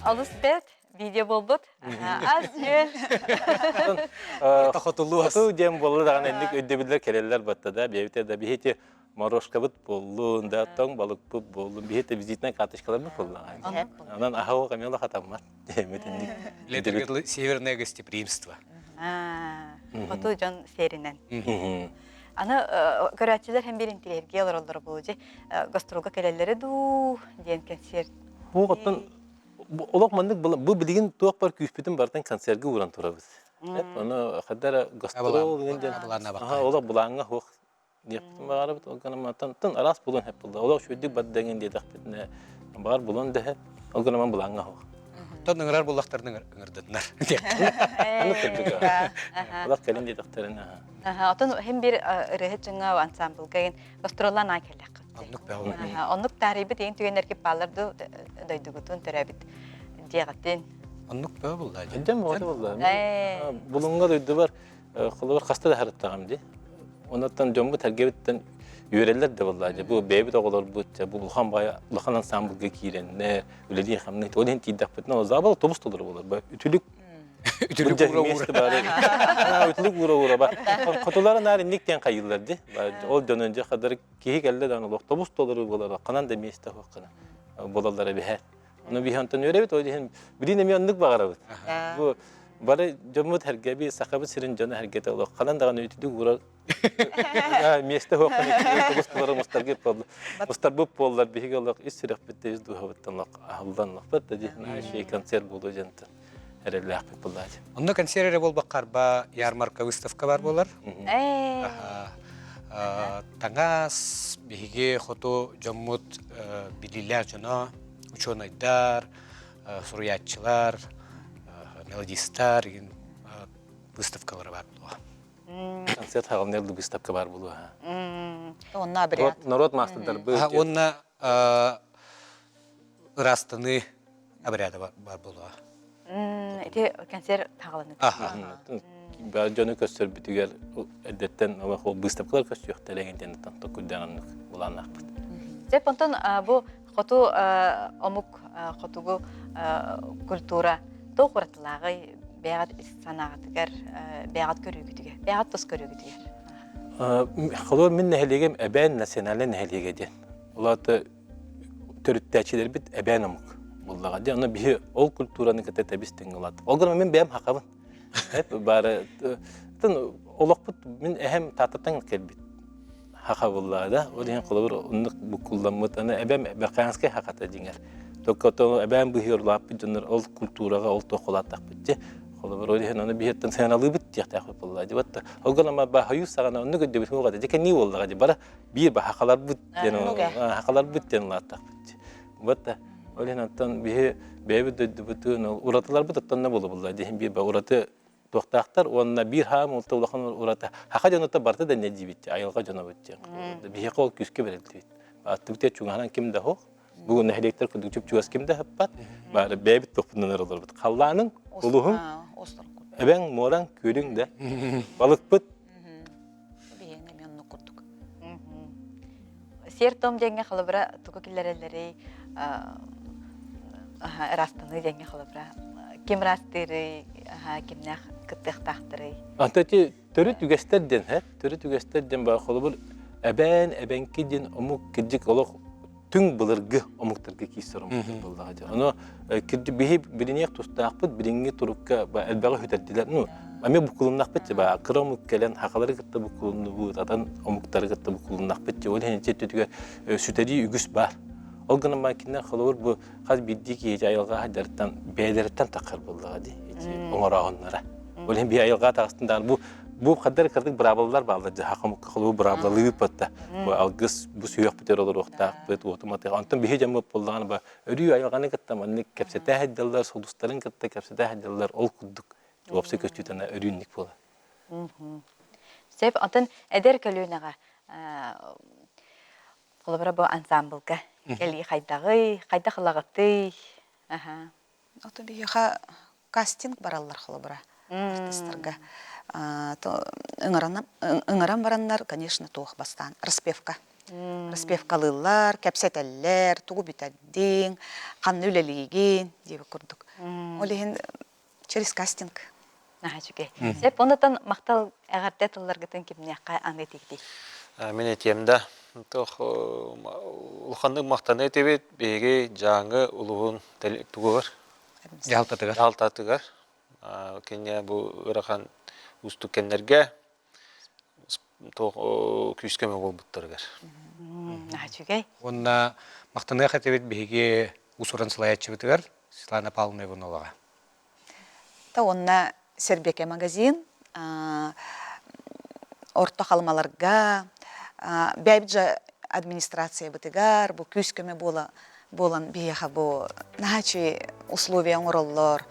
Алыс бет, видео болбут. Аз жөн. Хоту дем болду даган эндик өйдөбүлөр келелер баттада, бебите да бихете морошка бут болду, да тоң балык бут болду, бихете визитная карточкалар болду. Анан ахау камела хатаммат. Летергетлы северное гостеприимство. Хоту жон серинен. Аны көрәтчилер һәм биринтилерге алар болду. Гастролга келелери ду, ден концерт. Бу готтон олок мандык бу билигин тоок бар күспүтүн бартан концертке уран турабыз. Аны хадара гастрол дегенде олок булаңга хок диптим багарып олганаматан тын арас булун хеп булды. Олок шүддик бат деген дедек битне бар булун да олганаман булаңга хок. Тон ыңырар буллактардын ыңырдытнар. Аны кырдык. Олок келин дедектерин. Атын һәм бир рәхәт жаңа ансамблга гастролларна келек. Оннук тарихи деген түгенерге баларды дойдугутун төрәбит диягатын. Оннук бә булды. Эдем булды. Булунга дойду бар. Кылыбар хаста да хараттагам ди. Онаттан жомбу тергебиттен үйрелер де булды. Бу бебит оголор бу булхан бая лахан ансамблга киренне, үледи хамны тоден тидак битне озабал тобус толор булар. Ütülük Ütülük uğra bak. Kotoların narinlikten kayıllardı. O dönünce kadar ki geldi de onu otobüs doları bolar. Kanan da miyeste hokkana. Bolarlara bir her. Onu bir hantan öğrebit o diyen birine mi anlık bağırabıt. Bu bari cumhuriyet hergebi sakabı sirin canı hergete olur. Kanan da ütülük uğra. Miyeste hokkana otobüs doları mustargı bollar. Mustargı bollar bir hikaye olarak istiraf bittiyiz duhavattanlık ahıldanlık. Batta diyen şey kanser bolu jantı. Herhalde bullar. Onda konserlere bolbakar ba yarmarka выставка бар болар. Таңас биге хото жоммут билилер жана ученыйдар, суруятчылар, мелодисттар деген выставкалар бар болу. Концерт хагалнерлы выставка бар болу. Онна обряд. Народ мастырдар бу. Онна ырастаны обряды бар болу. Эти концерт тағыланы. Бар жаны көстөр бүтүгер эдеттен ова хол выставкалар көстөк телегенден токуданлык буланак. Зеп онтон бу хоту омук хотугу культура тоқуратлагы бягат санагатыгар бягат көрүгүтүгө бягат тос көрүгүтүгө. Холор мен нехелегем эбен национален нехелегеден. Улаты төрүттәчилер бит эбен омук. Буллага ди аны бии ол культураны кете бистен улат. Олгор мен бем хакабын. Хеп бары тын олокпут мен эхем тататан келбит. Хакабыллада о деген колор ундук бу кулданмат аны эбем баканскай хаката диңер. Токото эбем бу хирлап биднер ол культурага ол токолаттак битти. Холобар олиһен аны биһеттен сыналыы бит тиэхтаах боллади. Батта олгонама ба хаюс сагана онны көддөбүт хугада жеке ни боллага бара бир ба хакалар бут хакалар бут ден латтак бит. Батта олиһен аттан биһе бэбит дөддөбүтүн уратылар бут аттанна болобуллади. Бир ба ураты тоқтақтар, онна бір хам ұлты ұлақан ұраты. Хақа жоната барты да не дейбітті, айылға жона өтті. Бейеқі ол күске берілді бейт. Атты бітет чуңағынан кемді хоқ. Бүгін нәхелектер күндік жүп чуғас кемді хаппат. Бәрі бәйбіт тоқпындан ұрылыр бұд. Қалланың ұлығын, әбәң моран көрің да. Балық бұд. Сер том жәңге қалыбыра тұқы келерелері растаны жәңге қалыбыра. Кем растыры, кемнәқ кыттықтақтыры. Антати төрі түгестерден, төрі түгестерден ба қолы бұл әбән кеден омук кедік олық түң бұлырғы омуктарға кейсір омуктар болдағады. Оны кедді бейі бірінеқ тұстақ бұд, бірінге тұрыққа әлбәғі хөтәрділер. Әме бұқылымнақ бітті, қыр омук кәлен хақалары кітті бұқылымны бұд, атан омуктары кітті бұқылымнақ бітті. Ол әнетте түтіге сүтәри үгіс бар. Ол ғана макиннен қолуыр бұл қаз бидді кейде айылға хадарттан, бәйдерттен тақыр болдыға дей, оңырағынлара. Ол ән бей айылға тағыстындар. Бұл қадар қырдық бірабылдар балды, хақымыққа қолуы бірабылығы өппатта. Алғыз бұл сүйек бітер олар оқтақ бұд, отыматық. Антон бейе жамып болдығаны ба, өрі айылғаны кіттаманны кәпсеті әдділдер, солдустарын кітті кәпсеті әдділдер, ол күддік. Жуапсы көстүйтіна өрінік болы. Сөйіп, антон әдер көлуінаға қолыбыра бұл ансамблға. Кәлі қайда қылағыты. Оты бейеға кастинг баралар қолыбыра артистерға. Үңіран баранлар, конечно, туық бастан. Распевка. Распевкалылар, кәпсетәлләр, туғы бітәдден, қанны өлелеген, дейбі күрдік. Олеген через кастинг. Сәп, онытан мақтал әғарты тұллар ғытын кемнеққа аңы текдей? Мен етемді. Улхандың мақтаны етебет, бейге жаңы ұлығын тұғы бар. Ялтатығар. Кене бұл ұрақан ұстықкенлерге күйіскеме бол бұттырғар. Онна мақтаны әтебет бейге ұсырын сылаятшы бітігар, Светлана Павловна Ивановаға. Онна Сербеке магазин, орта қалмаларға, бәйбіджа администрация бітігар, бұл күйіскеме болан бейеға бұл нағачы условия оңырылар,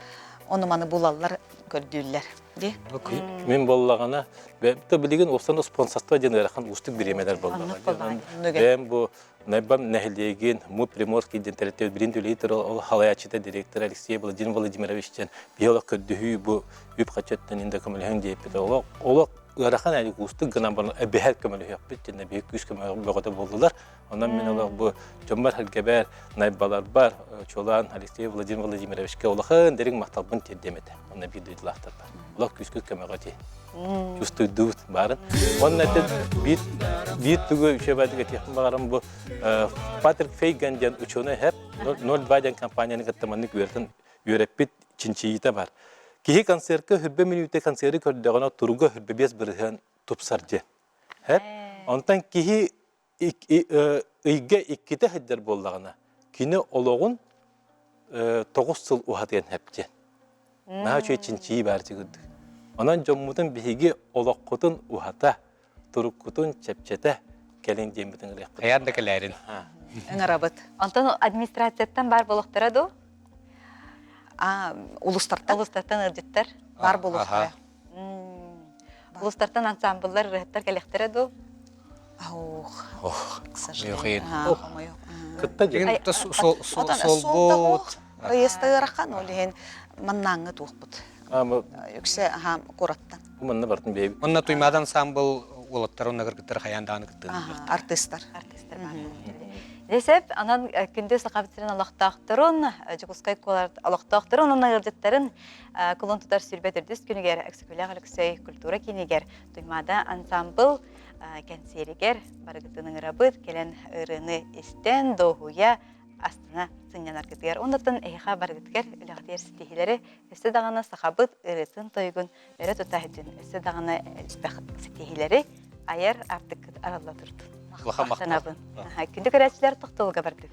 оны маны бұлалар көрділер. Мен болағана, бәбді білеген осаны спонсорство ден әріқан ұстық біремелер болағана. Бәм бұл Найбам нәхілдеген мұ Приморский дентареттер бірін төлейтір ол халаячыда директор Алексей Владимировичтен биолог көддігі бұл үп қачеттен енді көмілген дейіппеді. Олық ұрақан әлі ұстық ғынан барын әбәл көмілі өкпет, және бейік күш көмілі бұғыда болдылар. Онан мен олық бұл жомбар әлгебәр найбалар бар, чолан Алексей Владимировичке олықын дәрің мақталбын тердемеді. Онна бір дөйділақтар бар. Олық күш көмілі дей. Чувствует барын. Он это бит туго учебадыга техник багарам бу Патрик Фейган ден ученый хеп 02 ден компанияны каттаманы көрдөн үйрөппит чинчиите бар. Кихи концертке хүрбе минутте концерти көрдөгөнө турга хүрбе бес бирген тупсар же. Хеп онтан кихи ыйга икките хеддер боллагана. Кине ологун 9 жыл ухатен хепте. Наа чинчии бар жигүд. Онан жоммутун биһиги олоққутун ухата, туруккутун чепчете келин дембитин рехпет. Аянда келерин. Ыңарабыт. Антон администрацияттан бар болуқтырады? Улустартан? Улустартан ырдыттар? Бар болуқтырады. Улустартан ансамбльлар рехттар келектіреді? К сожалению. Кытта деген солбут. Рейестырақан олеген маннаңы туқпыт. Yüksek kurattan. Umanna bartın beybi. Onna tuymadan ансамбл олаттар онна кыргыттар хаянданы кыттын. Артисттар. Бар. Десеп, анан күндө сакабыттарын алактактырын, жукускай колар алактактырын, онна ырдыттарын кулон тутар сүрбетирдис күнүгер, экскуляг Алексей культура кинигер, туймада ансамбл кенсеригер, барыгытының рабыт, келен ырыны истен дохуя астына сынянар кетігер. Ондаттан әйха баргыткер үліғатер стихилері өсі дағаны сақабыт ұрытын тойгын өрі тұтахетін өсі дағаны стихилері айар артық аралла тұрды. Күнді көрәтшілер тұқтылыға барды.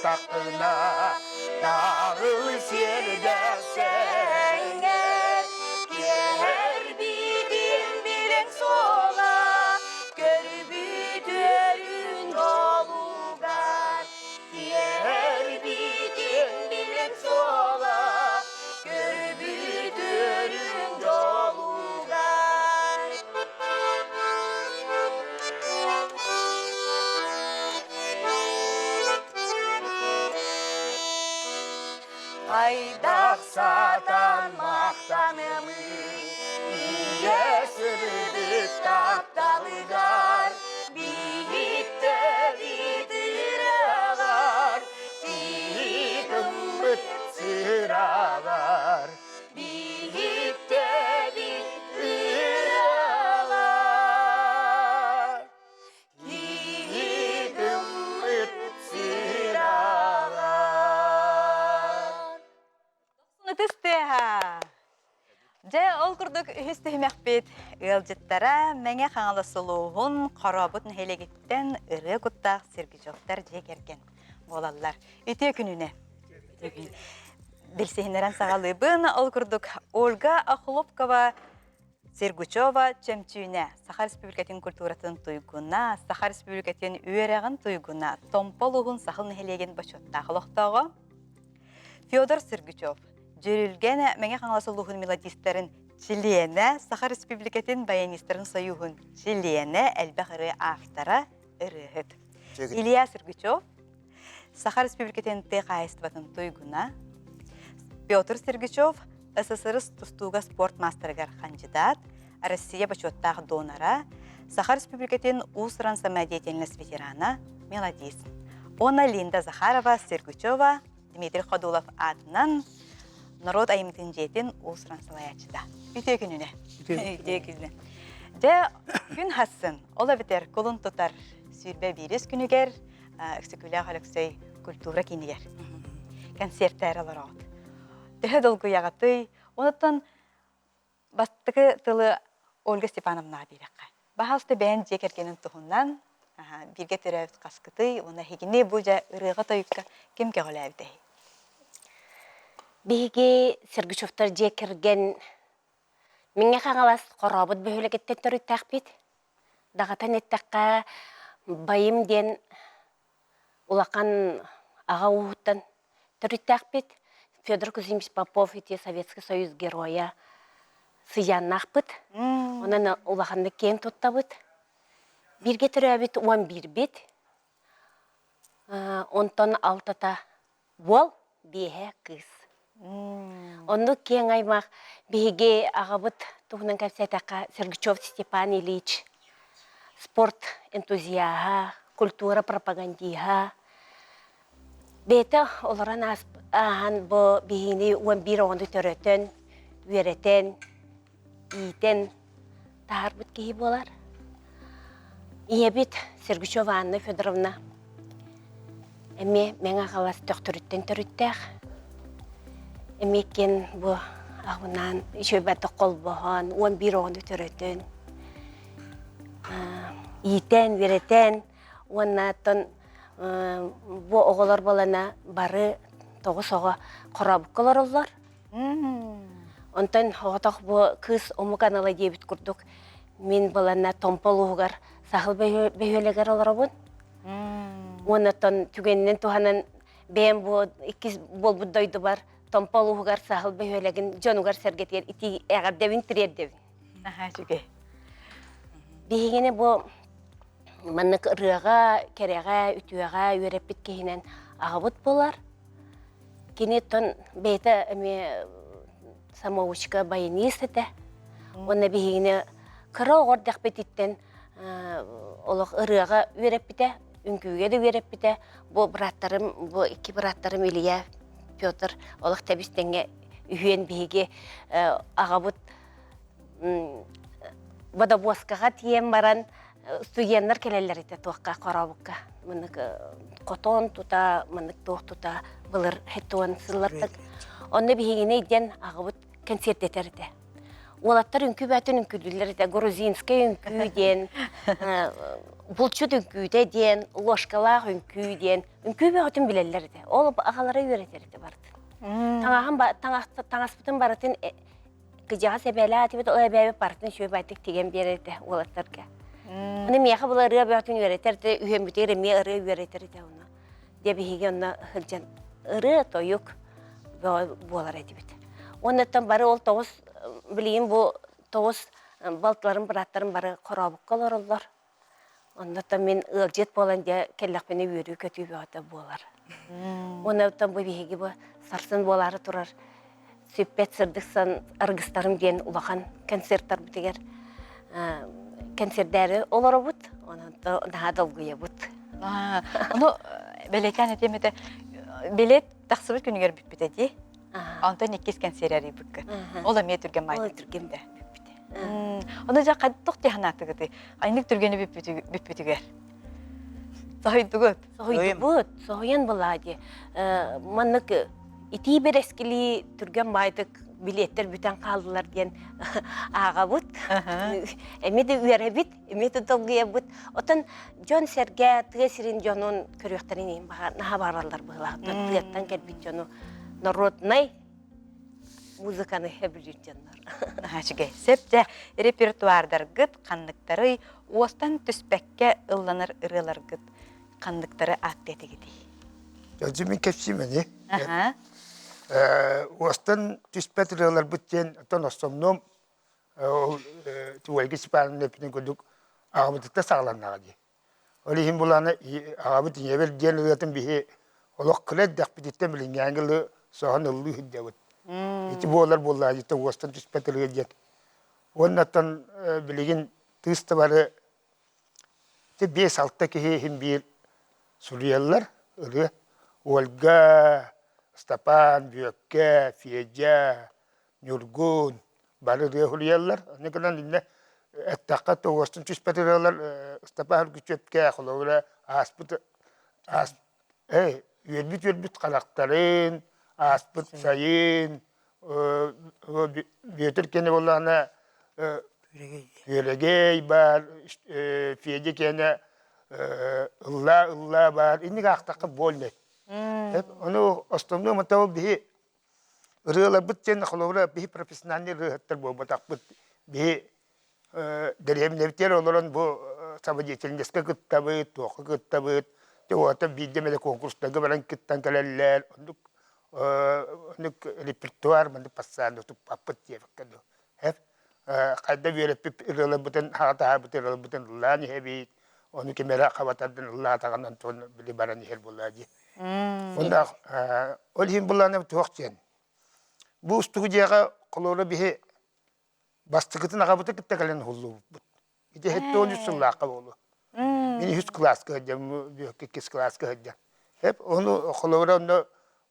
тақына дағыл сердесеңе кер бидин билен сола көрбүдөрүн долугар кер бидин билен сола көрбүдөрүн долугар Айдақ сатан мақтанымы, иесірдік тапталығар, бейітті битірағар, бейітім бұт сырағар, бейітті битірағар, бейітім бұт сырағар. Нутыстыха. Же ол курдук үстүмәкбит ылжыттара меңе хаңала солуғын қарабытын хелегеттен ыры куттақ сергижоқтар же керген болалар. Үте күнүне. Билсехинерен сағалыбын ол курдук Ольга Охлопкова Сергучева Чемчуне Саха Республикатын культуратын туйгуна, Саха Республикатын үйерегін туйгуна, томполуғын сақылын хелеген бачоттағылықтағы Федор Сергучев Жүрілген мәңе қаңласылуғын мелодистерін Чилиене, Саха Республикатын баянистерін союғын Чилиене әлбәғірі автора ұрығыд. Илья Сергучев, Саха Республикатын тәқайыстыбатын туйгуна, Петр Сергучев, СССР тустуға спорт мастерігер кандидат, Россия бачоттағы донора, Саха Республикатын Усран самодеятельность ветерана, мелодист. Она Линда Захарова Сергучева, Дмитрий Ходулов атынан народ айымтын жетін Усран салаячыда. Үте күніне. Үте күніне. Де күн хасын, ола бітер колын тұтар сүрбе бирес күнігер, үксікілі қалықсай культура кенігер. Концерттері алар ауд. Дәхе долгу яғаты, онаттан бастығы тылы Ольга Степановна береққа. Бағалысты бән жекергенін тұхыннан, бірге түрәуіт қасқыты, оны хегіне бұжа ұрыға тойыққа кемге ғылы әвдей. Биги Сергучевтар жекерген меңе қаңалас қорабыт бөхілігеттен түрі тәқпет. Дағатан еттаққа байым ден улақан аға уғыттан түрі тәқпет. Федор Кузьмич Попов ете Советский Союз героя сыяннақ бұд. Онын улақанды кен тұтта бұд. Бірге түрі әбет 11 бет. Онтан алтата бол бейе қыз. Онды кен аймақ бейге ағабыт тұғынан кәпсетаққа Сергучев Степан Ильич спорт энтузиаға, культура пропагандиға. Беті оларан ағын бұл бейіне 11 оңды түретін, үйеретін, ийтен тағар бұт кейі болар. Иебет Сергучева Анна Федоровна әме мен ағалас төқтүріттен түріттәқ. Әме кен бұл ағынан шөбәті қол бұған 11 оңды түретін. Ийтен, үйеретін, оннатын бұл оғылар болана бары тоғы-соғы қорабыққылар олар. Онтан оғытақ бұл кыз омуғанала дебіт күрдік. Мен болана томпол ұғығар сағыл бәйөлегер олар бұн. Оннан түгеннен туғанын бәйін бұл икіз бол бұддойды бар. Томпол ұғығар сағыл бәйөлеген жонуғар сәргетер ити әғар дәвін тірер дәвін. Аха, жүге. Бейгені бұл маннык ырыға, кереға, үтуәға, үйереп біткейінен ағабыт болар. Кенеттен бейті әме самоучка баянист әті. Оны бейгені кыры оғырдақ бететтен олық ырыға үйереп біті, үңкүйге де үйереп біті. Бұл браттарым, бұл екі браттарым Илья, Петр, олық тәбістенге үйен бейге ағабыт Водобоскаға тием баран студенттер келелер ете туаққа қорабыққа. Мұнық қотон тута, мұнық туқ тута, бұлыр хеттуан сыллардық. Оны бейгіне еден ағыбыт концерт етер ете. Олаттар үнкү бәтін үнкүділер де, грузинская үнкү ден, булчут үнкү ден, ложкалақ үнкү ден, үнкү бәтін білелер де. Ол ағалары үйретер де барды. Таңаспытын барытын кыжаға сәбәлі атыбет, ол әбәбі бартын шөй бәтік теген береді олаттарға. Оны мияқы бұл ұрыға бәтін үйретер де, үйен бүтер ме ұрыға үйретер де оны. Дебіхеге оны хылжан ұры тойық болар әдебет. Оннаттан бары ол тоғыз білейін бұл тоғыз балтыларын, біраттарын бары қорабық қалар олар. Оннаттан мен ұлжет болан де келлақпені өрі көтүй бәуата болар. Оннаттан бұл бейге бұл сарсын болары тұрар. Сөйппет сырдықсан ырғыстарым ден ұлақан концерттар бұтегер. Концерттері олар бұд, оннаттан наға долгуя бұд. Оны белетен әтемеді белет тақсыбыр күнігер бүппітеді. Антон еккескен сериари бүккі. Ола ме түрген майды. Ол түргенде бүппіте. Оны жа қаддық теханаты күді. Айнық түргені бүппітігер. Сағайдығыт. Сағайдығыт. Сағайын болады. Маннық ити бір әскілі түрген майдық билеттер бүтен қалдылар ген аға бұд. Әмеді үйәрі біт, әмеді долғыя бұд. Отын жон сәрге тұғесірін жонын көріқтарын ең наға баралар бұғылағын. Тұғеттан кәлбіт жону народный музыканы әбілер жанлар. Хачыгай, сәпті репертуардар гыт қандықтары остан түспәкке ылланыр ырылар гыт қандықтары аттеті геді. Өзімен кәпсімені. Остан түспәт ырылар бүттен отан остомном туайғы сипанын өпінен көдік ағабытықта сағланнағады. Олы хим бұланы ағабыт еңебел ден ұратын бейі олық қылет дәқпететтен білін әңгілі соған ұлы хүддәуіт. Ити болар болар, ити остан түспәт ырылар ден. Оннаттан білеген тұғысты бары 5-6 кеге хим бір сүриялар ұры. Ольга, Стапан, Бүйөкке, Федя, Нюргун, бары ұры хулиялар. Онекынан инне әттаққа тоғыстын түспәт ырылар Стапан күчетке құлауыра аспыт, үйелбіт қалақтарын, аспыт сайын, бүйетір кені болағына үйелегей бар, Федя кені ұлла бар, иннеге ақтаққа болны. Оны остомны мұтауы бейі ұрылар бұт сен құлауыра бейі профессиональный ұрықтар бұл бұтақ бұт бейі дәремневтер оларын бұл сабадетеліндеске күттабыт, тоқы күттабыт, теуата бейдемелі конкурстағы баран күттан кәлелер, ондық репертуар мұнды пассаны тұп аппыт девіккәді. Қайда веріп ұрылар бұтын, хағатаға бұтын ұрылар бұтын ұлланы хәбейт, оны кемері қабатардың ұлла атағаннан тоны білі баран ехер болады. Онда ол хем бұлланы тоқ сен. Бұл студияға қолуыры бейі бастықытын ағабыты кітті кәлен ғылу бұд. Ете хетті 13 сыллаққа болу. Мені 100 класқа ғадям, 2 класқа ғадям. Оны қолуыры оны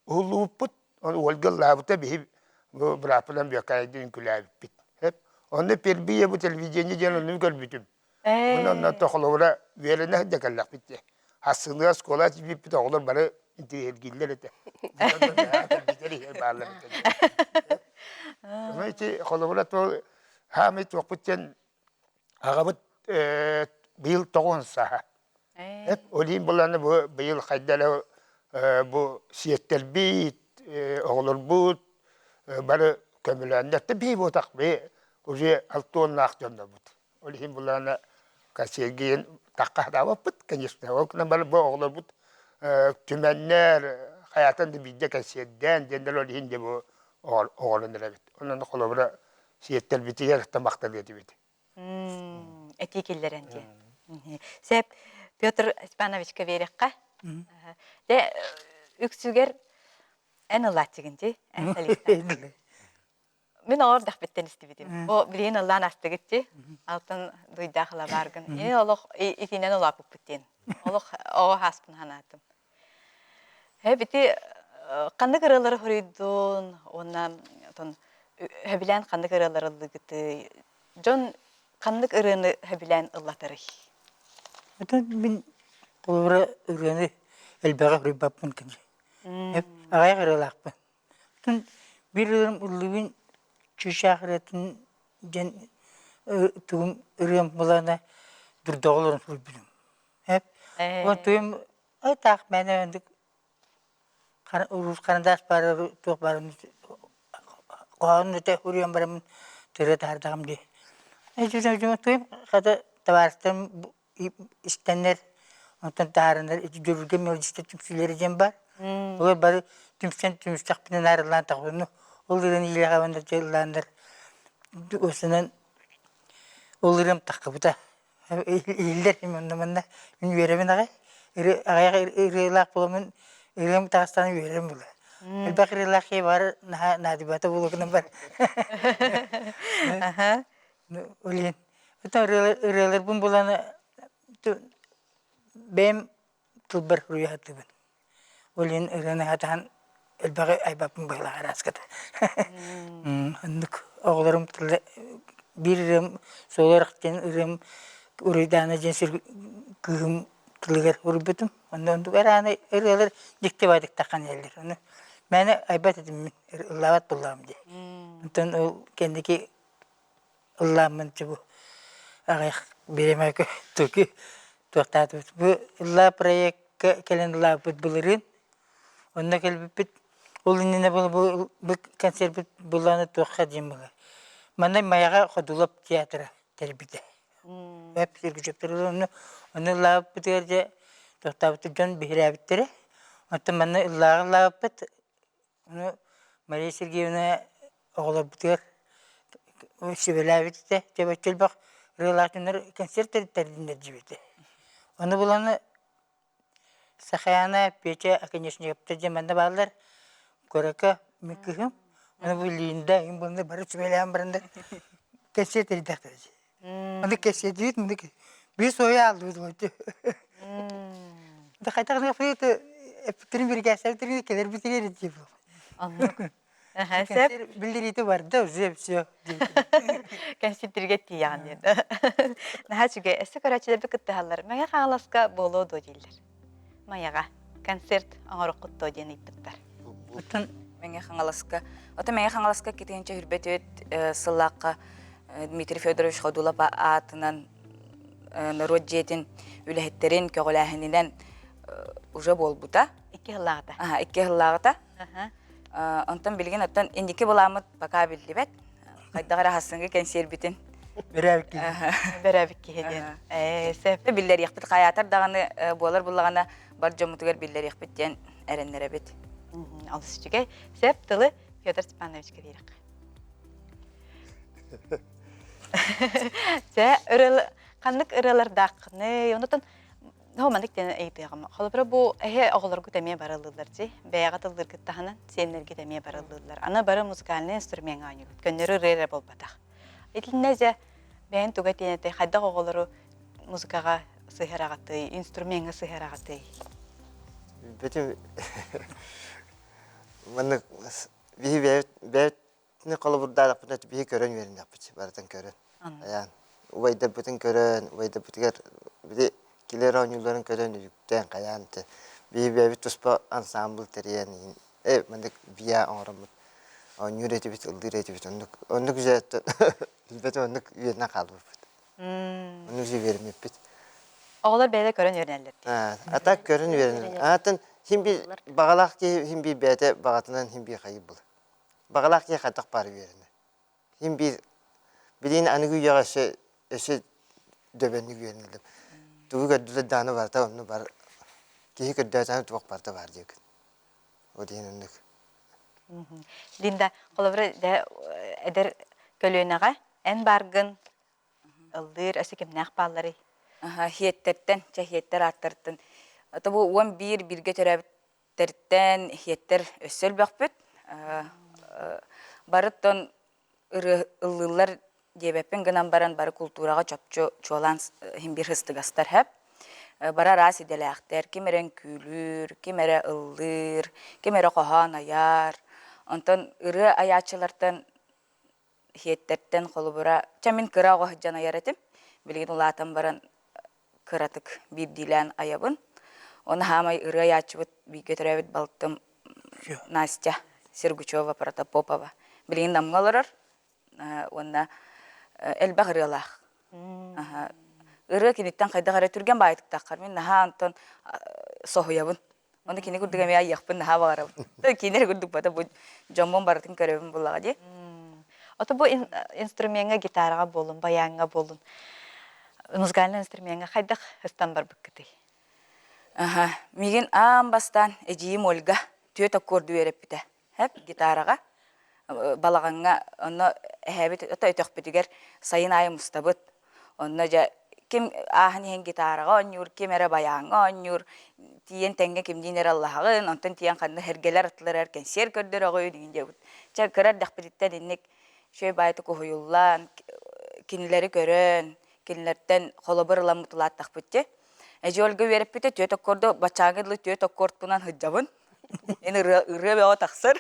ғылу бұд, оны олғылла бұта бейі бұрапыдан бүйақайдың күләбі бұд. Оны пербие бұд телевидение ден оны көрбітім. Оны қолуыры веріне ғадя кәллақ бұд. Асыңыға скола жібіп бұд оғылар бары интерьергелер еті. Оны ете қолуыры Хамит оқпыттен ағабыт бейіл тоғын саға. Олейін боланы бейіл қайдары сиеттер бейт, оғылыр бұд, бары көміләндерді бей бұтақ бей, уже 6-10 ақ жонда бұд. Олейін боланы кәсергейін таққа дава бұд, конечно. Олкынан бары бұл оғылыр бұд, түмәннер, қаятанды бейде кәсерден, дендер олейін де бұл оғылыныр әбет. Онын қолы сиеттер битигер тамақтар дети бит. Этикиллеренде. Сеп Петр Степановичка верекка. Де үксүгер эн латигинди, эн салиста. Мен ор дахбеттен истибидим. О билен Аллан астыгытти. Алтын дуйдахла баргын. Олох итинен олап биттен. Олох о хаспын ханатым. Бити кандай кырылары хуридун, онна тон Хөбілән қандық ұрылар ұлығыты. Жон қандық ұрыны хөбілән ұллатыры? Мен олары ұрыны әлбәға ұрыбаппын кәнже. Ағай ұрылақпын. Бір ұрым ұлығын чүш ақыратын жен тугум өрем булана дурдоглорун сүрбүлүм. Хеп. Вот туйм так мене өндүк урус карандаш бар тук бар. Qoğun öte huriyem barım tere tardağım di. Ecüce tuym kada tavarstım istenler ondan tarınlar ecüce mecliste tümsüleri cem var. O bari tümsek binen ayrılan tağını. Olların ile havanda ceylanlar. Osunan olırım takı bu da. İller ondan gün veremin ağa. Ağaya bulamın İrem taştan verelim bula. Elbette laki var nadibata buluk number. Olin. Itu reler pun bulan tu bem tulbar ruyat tu ben. Olin rena hatan elbette ayba pun bela aras kata. Anduk ağlarım tille bir solar jen uridana jensir kıhım tılgar urbetum. Anduk erane reler dikte vadik takan yerler. Mene aybat edim lavat bulam diye. Ondan o kendiki Allah'ın çubu ağay bilemek Türkiye tuğtatı. Bu Allah proyek kelen Allah bulurin. Onda kelbit olun ne bu kanser bulanı tuğha cimbaga. Mana mayaga kodulap tiyatra terbide. Hep sirgücekleri onu Allah biterce tuğtatı can bihirabittere. Ondan mana Allah bit onu Maria Sergeyevna oğlu biter. O şivelavitте tebetçil bak relasyonlar konsertler dinleyiciydi. Onu bulanı Sahyana peçe конечно yaptı zamanda bağlar. Koraka mikihim. Onu bu linda imbunda barış velan barında konsertler dağıtacak. Onu konsertler mi ki? Bir soya aldı bu. Da kaytakla fiyatı fikrin bir gazetleri kadar bitirir diye. Anladım. Sep bildiriti vardı o zepsiyo. Консентрирге тиян енді. Нәхәчіге әсі көрәчілер бір күтті халар. Мәге қағаласқа болу до дейлер. Маяға концерт аңырық құтты дейін иппіттар. Мәге қаңаласқа кетенче хүрбет өт сыллаққа Дмитрий Федорович Ходулап атынан народ жетін үләхеттерін көгіләхінінен уже бол бұта. Икі ғылағыда. Икі ғылағыда. Ondan bilgin attan indiki bulamut baka bildi bet. Kaydagara hasıngı kanser bitin. Berabik kihedin. Sep biller yakbit kayatar dağını bolar bullağına bar jomutugar biller yakbit diyen erenlere bit. Alışıcıge. Sep tılı Fyodor Stepanovich'e verik. Kanlık ırılar dağını. Ondan Homandık denen eytiyağım. Xolabra bu oğullar gütemeye baraldılar. Beyağa tıldır gıttahanan senler gütemeye baraldılar. Ana bara muzikalini instrumen ağını. Gönleri reyre bol bataq. Etilneze ben tuga tenete haddaq oğulları muzikağa sihir ağatı, instrumenge sihir ağatı. Betim manık bir ne kalaburda yapıp bir gören verin yapıp baradan gören. Yani uyda bütün gören, uyda bütün bir Kiler oyuncuların körünlükten kayantı. Bir tuspa ensemble teriyen. Mandık biya oramut. On yüretivit, ıldıretivit. Onu güzel. Elbette onu üyene kaldı. Onu güzel vermeyip bit. Oğlar böyle körün öğrenirler. Atak körün öğrenirler. Atın hem bir bağlak ki hem bir bede bağatından hem bir kayıp bul. Bağlak ki katak parı öğrenir. Hem bir bilin anı güya eşe döbenlik öğrenirdim. Tuğu kadar dana var da onu var. Kihi kadar dana tuğuk parta var diyor. O diyen önlük. Linda, kolabra da eder kölüğünağa en bargın ıldır, ösekim näqbalları. Hiyetterden, hiyetter arttırtın. Tabu 11 birge törəbitterden hiyetter össel bakbet. Barıttan ıllılar Diyebepin gınan baran barı kulturağa çapçı çoğulan hem bir hıstıgastar hep. Bara ras idelekter, kimeren külür, kimere ıldır, kimere kohan ayar. Ondan ırı ayaçılardan hiyetterden kolubura, çamin kıra kohcan ayar etim. Bilgin ulatan baran kıratık bir dilen ayabın. Onu hamay ırı ayaçıvıt bir götürevit baltım Nastya Serguchova Protopopova. Bilgin namgalarır. Ona элбах ырылах. Ыры киниттен кайда кара түрген байтыктаккар мен наха антон сохуябын. Оны кини күрдүгө мен аяқпын наха багарабын. Кинер күрдүк бата бу жомбон бартын көрөбүн булага ди. Ото бу инструментга гитарага болун, баянга болун. Музыкальный инструментга кайдак ыстан бар быккыты. Миген амбастан эжиим Ольга төт аккорду берип бите. Хеп гитарага балаганга онно эбит ото өтөкпүтүгер сайын айым устабыт. Онно жа ким ахни хен гитарага онюр кемере баянга онюр тиен тенге кимдинер Аллахагын онтон тиен кандай хергелер атлар эркен сер көрдөр огой деген жебут. Жа көрөр дакпиттен инник шөй байты коюллан кинилери көрөн кинилерден холобырлам мутулат такпытте. Эжолга берип бите төт аккорду бачагылы төт аккорд бунан хыджабын. Эни ыры таксыр.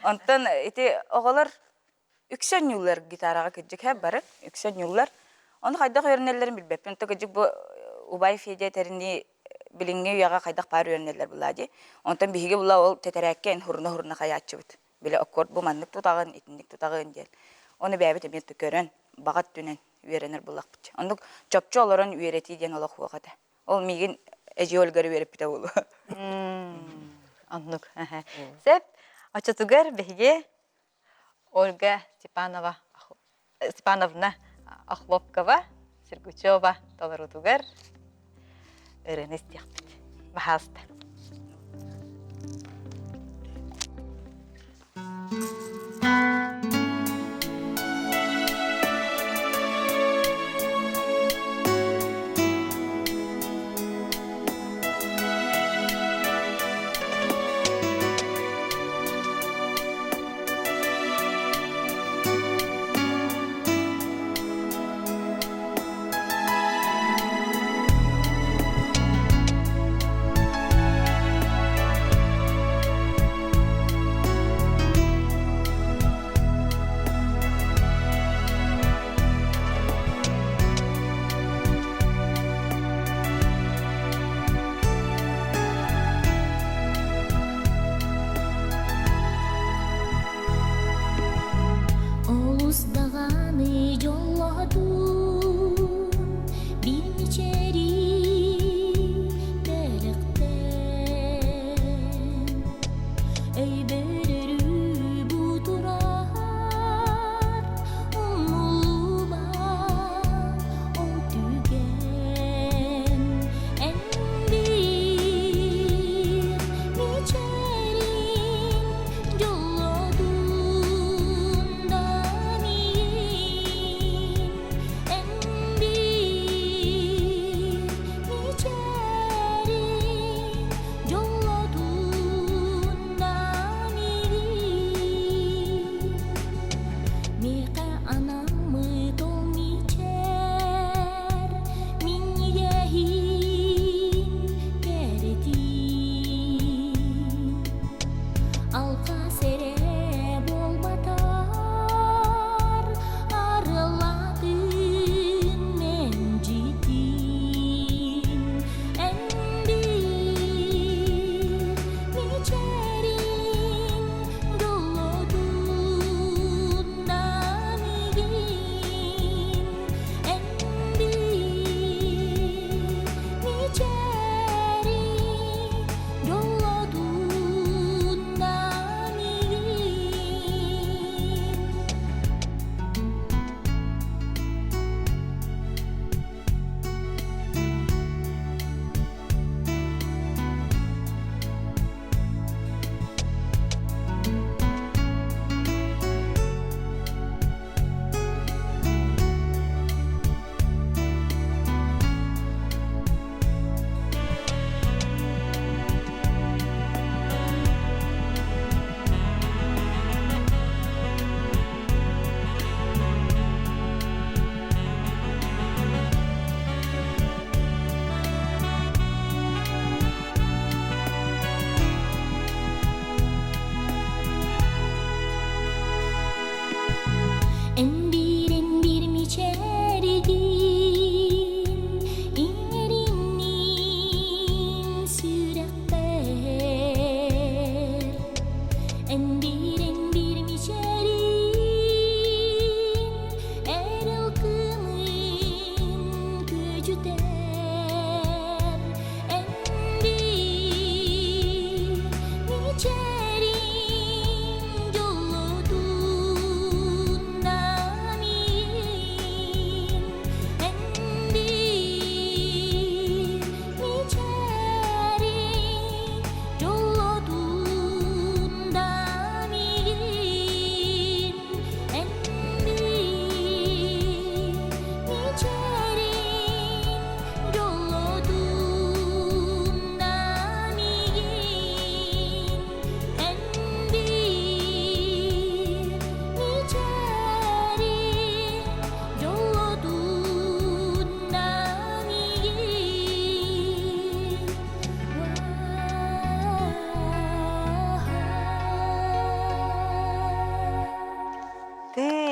Онтон эти оголор үксөн юллар гитарага кыжык хэ бары үксөн юллар. Оны кайдак өрнелерин билбеп. Онто кыжык бу Убай Федя терини билинге уяга кайдак бар өрнелер булади. Онтон биһиге була ол тетереккен хурна каячыбыт. Биле аккорд бу маннык тутагын, итинник тутагын дел. Оны бәбит эмет көрөн, багат түнен үйренер булакпыт. Ондук чопчу олорон үйрети ден олох угата. Ол миген эжиолгары берип бите болу. Андук. Сеп очотугар биһиге Ольга Степановна Ахлопкова, Сергучева, Толорутугар, ырыныс тяхпыт. Бахаста.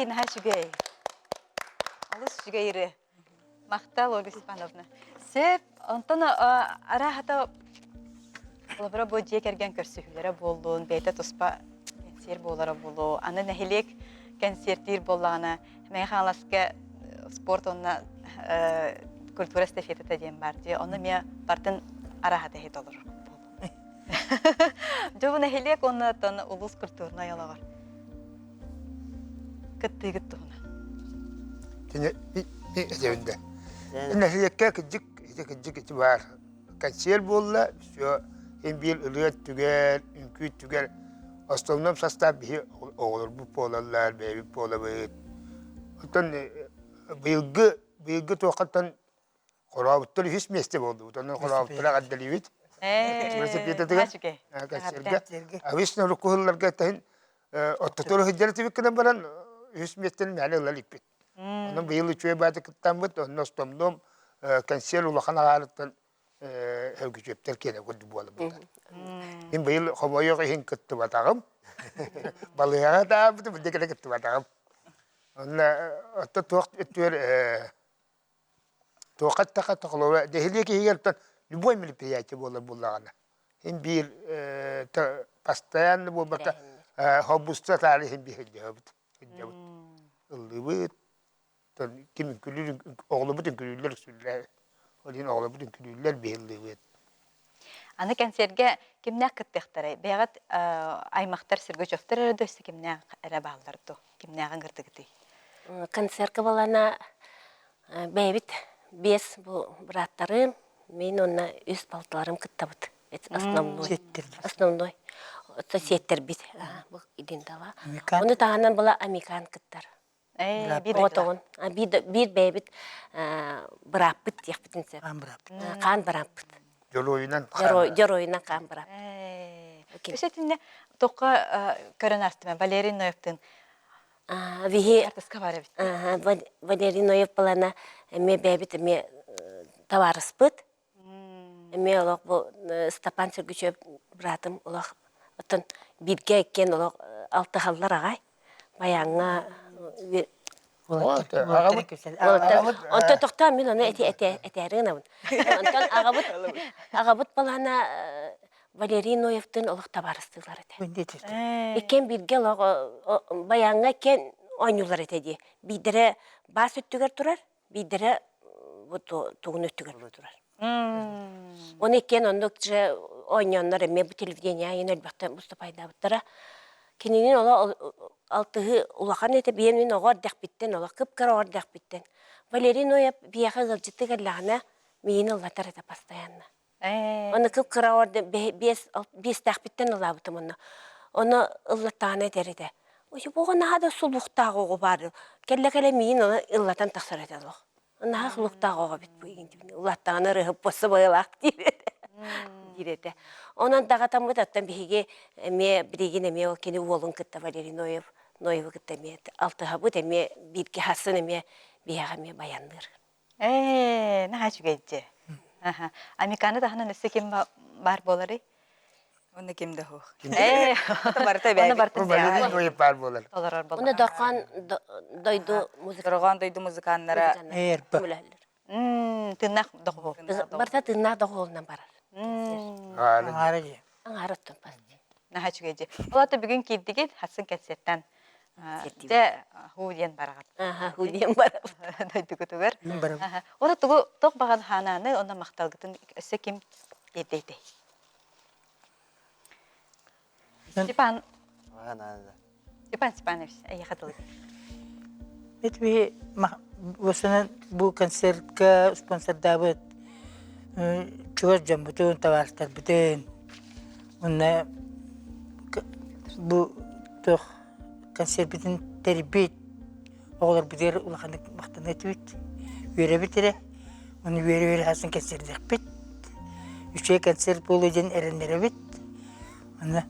наха чугай. Алыс чугайры. Мақтал Ольга Степановна. Сеп, онтон арахата олабыра бу жек эрген көрсүхүлөрө болдун, бейте туспа концерт болары болу. Аны нехилек концерттер боллана, мен халаска спорт онна культура эстафетата дем барды. Оны мен бартын арахата хет олор. Жобу нехилек оннан улус культурна ялагар. Кыттыгыт туна. Тине эдевинде. Нехилекке кыжык бар. Концерт болла, всё бил ылыт түгел, үнкү түгел. Основном состав бии olur bu polarlar, bebi polar. Otan bilgi toqatan qorabıtlar hiç meste oldu. Otan qorabıtlar addalivit. Maçuke. Avis ne rukuhlarga tahin otutur hicreti bikden baran hiç mesten mali lalipit. Onun bilir çöye badı kıttan bit, onun ostomdom kanser ulakana galattan hevgücüpter kene kodu bu alıp. Hem bilir homoyo hin kıttı batağım. Balığa da bu dikene kıttı batağım. Onunla otta toq etüer toqat taqa toqlova dehliye ki yerten любой мероприятие было буллагана. Hem bir постоянно bu bata hobusta tarihin bir hediyebt. Illıbıt. Kimin külür oğlu bütün külürler süller. Olin oğlu bütün külürler belli. Аны концертге кимнәк кыттыктары? Бәгат аймактар Сергөчевтер өдөсө кимнәк эре балдырды. Кимнәгән кырдыгыты. Концертка балана бәбит 5 бу браттарым, мен онна үз балталарым кыттабыт. Основной. Сеттер бит. Бу идендава. Оны тагынан бала американ кыттар. Bir bebit bırakıp yapıtınsa. Kan bırakıp. Joroyunan kan bırakıp. Köşetinde toqa körən artımı Valerin Noyev'tin artistka var evet. Valerin Noyev balana me bebit me tavarıspıt. Me olaq bu Stepan Sergeyev bratım olaq atan birge ekken olaq altı hallar ağay. Bayağı Ondan toqta men onu eterin avun. Ondan ağabut balana Valerin Noyev'tin olaq tabarıstılar ete. Ekken birge olaq bayağı ekken oynurlar etedi. Bidire bas öttüger turar, bidire bu tuğun öttüger turar. Onu ekken ondukça oynayanlar emme bu televizyona yine elbette Mustafa Davutlara Kininin ola altığı ulaqan ete benim oğar daqbitten ola kıpkara oğar daqbitten. Valerin Noyev biyağı zalcıtı gallağına meyin olatar ete pastayanna. Onu kıpkara oğar beş daqbitten olabıtım onu. Onu ıllatağına derede. Bu naha da suluqtağı oğu var. Kelle meyin onu ıllatan taqsar ete oğu. Naha suluqtağı oğu bit bu egin. Illatağına rıhıp bosu bayılaq direde. Ondan dağıtan bu tattan bihige me birigine me o keni oğlun kıtta Valerin Noyev kıtta me altıha bu da me birki hasını me biyaga me bayandır. Ne haç geçce. Amerikanı da hanan esse kim var bolari? Onu kim de ho. Onu barta Valerin Noyev var bolar. Onu dorkan doydu müzik. Dorgan doydu müzikanlara. Tırnak doğu. Barta tırnak doğuğundan barar. Angarıttım pasti. Ne haç geçce. Ola da bugün gittik hasın konsertten. De huyen baragat. Huyen baragat. Doydu kutugar. O da tuğu toq bağın hananı onda maqtalgıtın össe kim edeydi. Stepan Stepanovich, ayaqatılık. Etbi bu konsertka sponsor David Çuvar Cambutun tavartar bütün. Ona bu toh konser bütün terbiyet oğlar bilir ulaqanık maqtan etbit. Yere bitire. Onu yere hasın konser daqbit. Üçe konser bolujen erenlere bit. Ona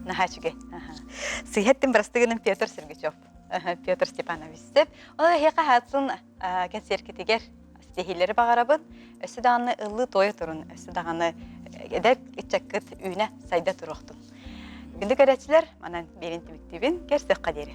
Nahaçge. Sihettin brastığının Pyotr Sergeyev. Pyotr Stepanovich step. O da heqa hatsın konser ketiger. Stehilleri bağarabın. Ösü dağını ıllı toya turun. Ösü dağını eder içakıt üyüne sayda turuqtun. Күндү көрәчилер, манан берин тибиктибин керсек кадери.